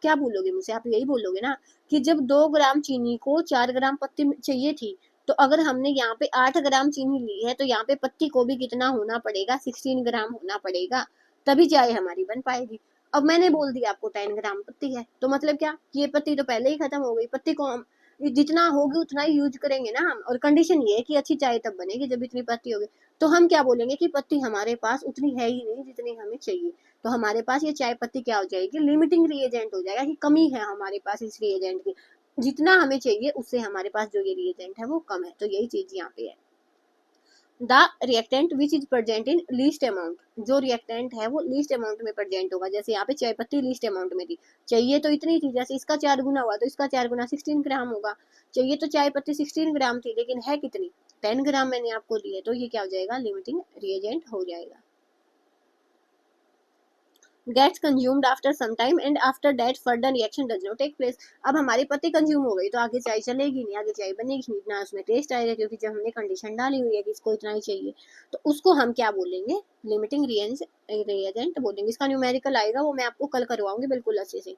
क्या बोलोगे मुझसे, आप यही बोलोगे ना कि जब 2 ग्राम चीनी को 4 ग्राम पत्ती चाहिए थी, तो अगर हमने यहाँ पे 8 ग्राम चीनी ली है, तो यहाँ पे पत्ती को भी कितना होना पड़ेगा, 16 ग्राम होना पड़ेगा, तभी चाय हमारी बन पाएगी। अब मैंने बोल दिया आपको 10 ग्राम पत्ती है, तो मतलब क्या, ये पत्ती तो पहले ही खत्म हो गई। पत्ती को हम जितना होगी उतना ही यूज करेंगे ना हम, और कंडीशन ये है कि अच्छी चाय तब बनेगी जब इतनी पत्ती होगी। तो हम क्या बोलेंगे कि पत्ती हमारे पास उतनी है ही नहीं जितनी हमें चाहिए, तो हमारे पास ये चाय पत्ती क्या हो जाएगी, लिमिटिंग रिएजेंट हो जाएगा, कि कमी है हमारे पास इस रिएजेंट की, जितना हमें चाहिए उससे हमारे पास जो ये रिएजेंट है वो कम है। तो यही चीज यहाँ पे है। The reactant which is present in least amount, जो रिएक्टेंट है वो लीस्ट अमाउंट में प्रेजेंट होगा। जैसे यहाँ पे चाय पत्ती लीस्ट अमाउंट में थी, चाहिए तो इतनी थी, जैसे इसका 4 गुना हुआ तो इसका 4 गुना 16 ग्राम होगा। चाहिए तो चाय पत्ती 16 ग्राम थी, लेकिन है कितनी, 10 ग्राम मैंने आपको दी है, तो ये क्या हो जाएगा, लिमिटिंग रिएजेंट हो जाएगा। gets consumed after some time and after that further reaction does not take place। अब हमारी पत्ती कंज्यूम हो गई तो आगे चाय चलेगी नहीं, आगे चाय बनेगी नहीं, ना उसमें टेस्ट आएगा, क्योंकि जब हमने कंडीशन डाली हुई है कि इसको इतना ही चाहिए, तो उसको हम क्या बोलेंगे, लिमिटिंग रिएजेंट बोलेंगे। इसका न्यूमेरिकल आएगा, वो मैं आपको कल करवाऊंगी बिल्कुल अच्छे से।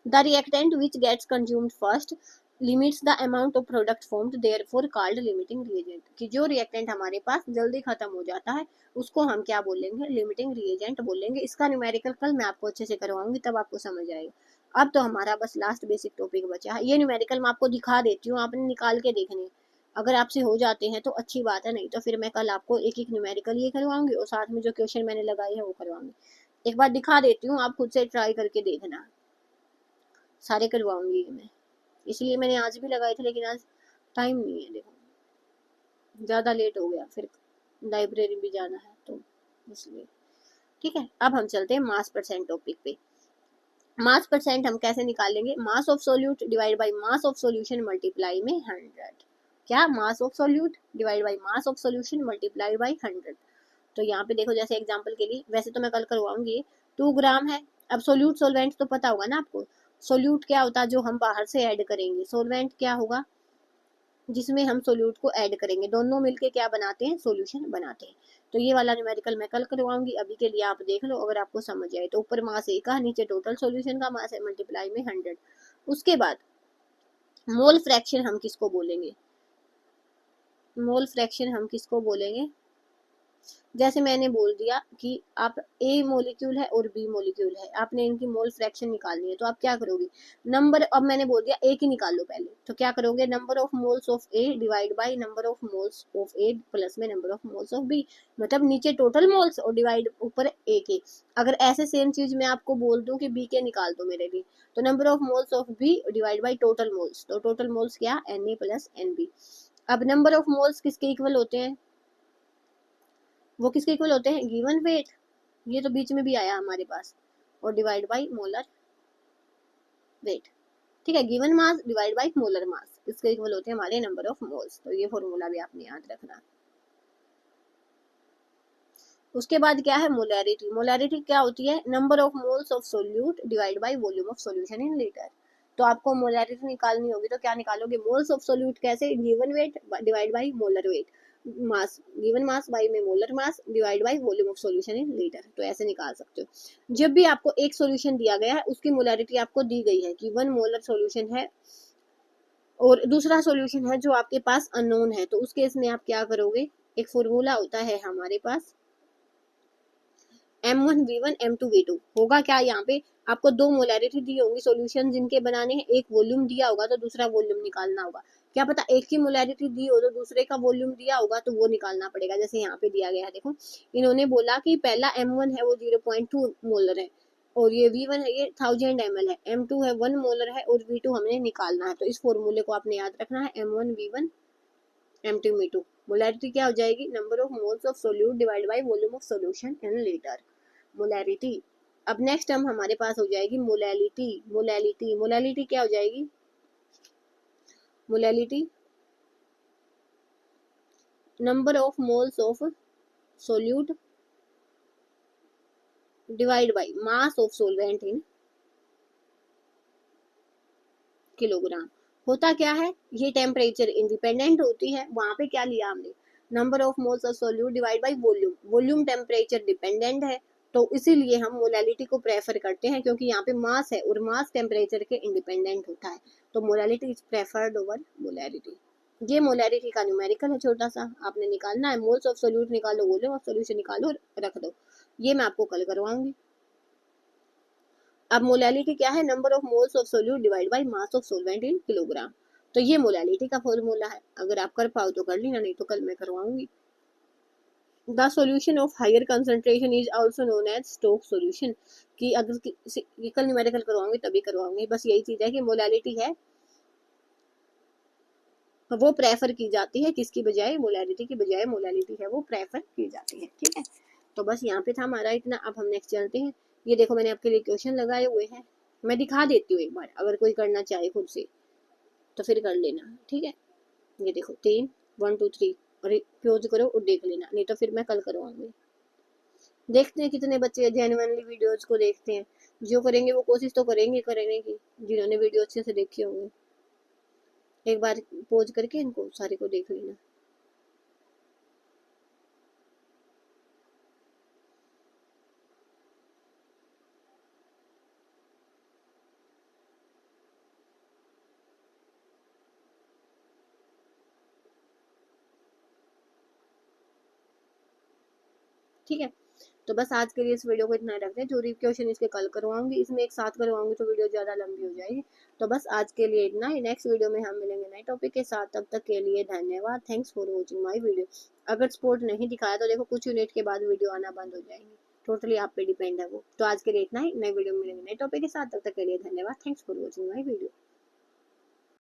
The reactant which gets consumed first limits the amount of product formed, therefore called limiting reagent. कि जो रिएक्टेंट हमारे पास जल्दी खत्म हो जाता है उसको हम क्या बोलेंगे, लिमिटिंग रिएजेंट बोलेंगे। इसका न्यूमेरिकल कल मैं आपको अच्छे से करवाऊंगी, तब आपको समझ आएगा। अब तो हमारा बस लास्ट बेसिक टॉपिक बचा है। ये न्यूमेरिकल मैं आपको दिखा देती हूँ, आपने निकाल के देखने। अगर आपसे हो जाते हैं तो अच्छी बात है, नहीं तो फिर मैं कल आपको एक एक न्यूमेरिकल ये करवाऊंगी और साथ में जो क्वेश्चन मैंने लगाए हैं वो करवाऊंगी। एक बार दिखा देती हूँ, आप खुद से ट्राई करके देखना। सारे करवाऊंगी ये मैं, इसलिए मैंने आज भी लगाए थे, लेकिन आज टाइम नहीं है, देखो ज़्यादा लेट हो गया, फिर लाइब्रेरी भी जाना है तो इसलिए। ठीक है, अब हम चलते हैं मास परसेंट टॉपिक पे। मास परसेंट हम कैसे निकालेंगे? Mass of solute divide by mass of solution multiply में 100। क्या? Mass of solute divide by mass of solution multiply by 100। तो यहाँ पे देखो, जैसे एग्जांपल के लिए, वैसे तो मैं कल करवाऊंगी, 2 ग्राम है। अब सोल्यूट सोलवेंट तो पता होगा ना आपको। सोल्यूट क्या होता है? जो हम बाहर से ऐड करेंगे। सोलवेंट क्या होगा? जिसमें हम सोल्यूट को ऐड करेंगे। दोनों मिलके क्या बनाते हैं? सोल्यूशन बनाते हैं। तो ये वाला न्यूमेरिकल मैं कल करवाऊंगी, अभी के लिए आप देख लो, अगर आपको समझ आए तो। ऊपर मास ए का, नीचे टोटल सोल्यूशन का मास है, मल्टीप्लाई में 100। उसके बाद मोल फ्रैक्शन हम किसको बोलेंगे? मोल फ्रैक्शन हम किसको बोलेंगे? जैसे मैंने बोल दिया कि आप ए मोलिक्यूल है और बी मोलिक्यूल है, आपने इनकी मोल फ्रैक्शन निकालनी है, तो आप क्या करोगे? नंबर, अब मैंने बोल दिया ए की निकाल लो पहले, तो क्या करोगे? Number of moles of A divide by number of moles of A plus में number of moles of B. मतलब नीचे टोटल मोल्स और डिवाइड ऊपर ए के। अगर ऐसे सेम चीज मैं आपको बोल दूं कि बी के निकाल दो मेरे लिए, तो number of moles of B divide by total moles, तो टोटल मोल्स क्या? N A plus n B. अब नंबर ऑफ मोल्स किसके इक्वल होते हैं? वो किसके इक्वल होते हैं? गिवन वेट, ये तो बीच में भी आया हमारे पास, और डिवाइड बाय मोलर वेट। ठीक है, given mass divide by molar mass, इसके इक्वल होते हैं हमारे नंबर ऑफ मोल्स। तो ये फॉर्मूला भी आपने याद रखना। उसके बाद क्या है? मोलैरिटी। मोलैरिटी क्या होती है? Number of moles of solute divide by volume of solution in litre. तो आपको मोलैरिटी निकालनी होगी तो क्या निकालोगे? मोल्स ऑफ सोल्यूट कैसे? Given weight divide by molar weight, mass, given mass by में molar mass divide by volume of solution in litre. तो ऐसे निकाल सकते हो। जब भी आपको एक सॉल्यूशन दिया गया है, उसकी मोलैरिटी आपको दी गई है कि 1 मोलर सॉल्यूशन है, और दूसरा सॉल्यूशन है जो आपके पास अननोन है, तो उस केस में आप क्या करोगे? एक फॉर्मूला होता है हमारे पास, M1 V1 M2 V2। होगा क्या? यहाँ पे आपको 2 मोलैरिटी दी होंगी सॉल्यूशन जिनके बनाने हैं, एक वॉल्यूम दिया होगा तो दूसरा वॉल्यूम निकालना होगा। क्या पता एक की मोलैरिटी दी हो तो दूसरे का वॉल्यूम दिया होगा, तो वो निकालना पड़ेगा। जैसे यहाँ पे दिया गया है, देखो इन्होंने बोला कि पहला M1 है वो 0.2 मोलर है, और ये V1 है ये 1000 ml है, M2 है 1 मोलर है और V2 हमने निकालना है। तो इस फॉर्मूले को आपने याद रखना है, M1 V1 M2 V2। Molarity क्या हो जाएगी? Number of moles of solute divide by volume of solution in litre, molarity. अब नेक्स्ट टर्म हमारे पास हो जाएगी मोलैलिटी। मोलैलिटी, मोलैलिटी क्या हो जाएगी? Molality number of moles of solute divide by mass of solvent in kilogram. होता क्या है? ये टेम्परेचर इंडिपेंडेंट होती है, वहां पे क्या लिया हमने? Number of moles of solute divide by volume. Volume temperature dependent है, तो इसीलिए हम मोलैलिटी को प्रेफर करते हैं, क्योंकि यहाँ पे मास है और मास टेम्परेचर के इंडिपेंडेंट होता है। तो molality is preferred over molarity. ये मोलैरिटी का न्यूमेरिकल है छोटा सा, आपने निकालना है। मोल्स ऑफ सोल्यूट निकालो, वॉल्यूम ऑफ सोल्यूशन निकालो, रख दो। ये मैं आपको कल करवाऊंगी। अब मोलैलिटी क्या है? Number of moles of solute divide by mass of solvent in kilogram. तो ये मोलैलिटी का फॉर्मूला है। अगर आप कर पाओ तो कर लेना, नहीं तो कल मैं करवाऊंगी। The solution of higher concentration is also known as stock solution. कि अगर कल न्यूमेरिकल करवाऊंगी तभी करवाऊंगी, बस यही चीज है कि मोलैलिटी है वो प्रेफर की जाती है, किसकी बजाय? मोलैरिटी की बजाय मोलैलिटी है वो प्रेफर की जाती है। ठीक है, तो बस यहाँ पे था हमारा इतना। अब हम नेक्स्ट चलते हैं। ये देखो मैंने आपके लिए क्वेश्चन लगाए हुए हैं, मैं दिखा देती हूँ एक बार, अगर कोई करना चाहे खुद से तो फिर कर लेना। ठीक है, ये देखो 3 1 2 3, और क्लोज करो और देख लेना, नहीं तो फिर मैं कल करवाऊंगी। देखते हैं कितने बच्चे जेन्युइनली वीडियोज को देखते हैं। जो करेंगे वो कोशिश तो करेंगे करने की, जिन्होंने वीडियो अच्छे से देखे होंगे। एक बार पोज करके इनको सारे को देख लेना। ठीक है, तो बस आज के लिए इस वीडियो को इतना ही रखते हैं। जो क्वेश्चन इसके कल करवाऊंगी, इसमें एक साथ करवाऊंगी तो वीडियो ज़्यादा लंबी हो जाएगी। तो बस आज के लिए इतना ही। नेक्स्ट वीडियो में हम मिलेंगे नए टॉपिक के साथ। तब तक के लिए धन्यवाद। Thanks for watching my video. अगर सपोर्ट नहीं दिखाया तो देखो कुछ यूनिट के बाद वीडियो आना बंद हो जाएगी। टोटली आप पे डिपेंड है वो। तो आज के लिए इतना ही। नए वीडियो में मिलेंगे नए टॉपिक के साथ। तब तक के लिए धन्यवाद। Thanks for watching my video.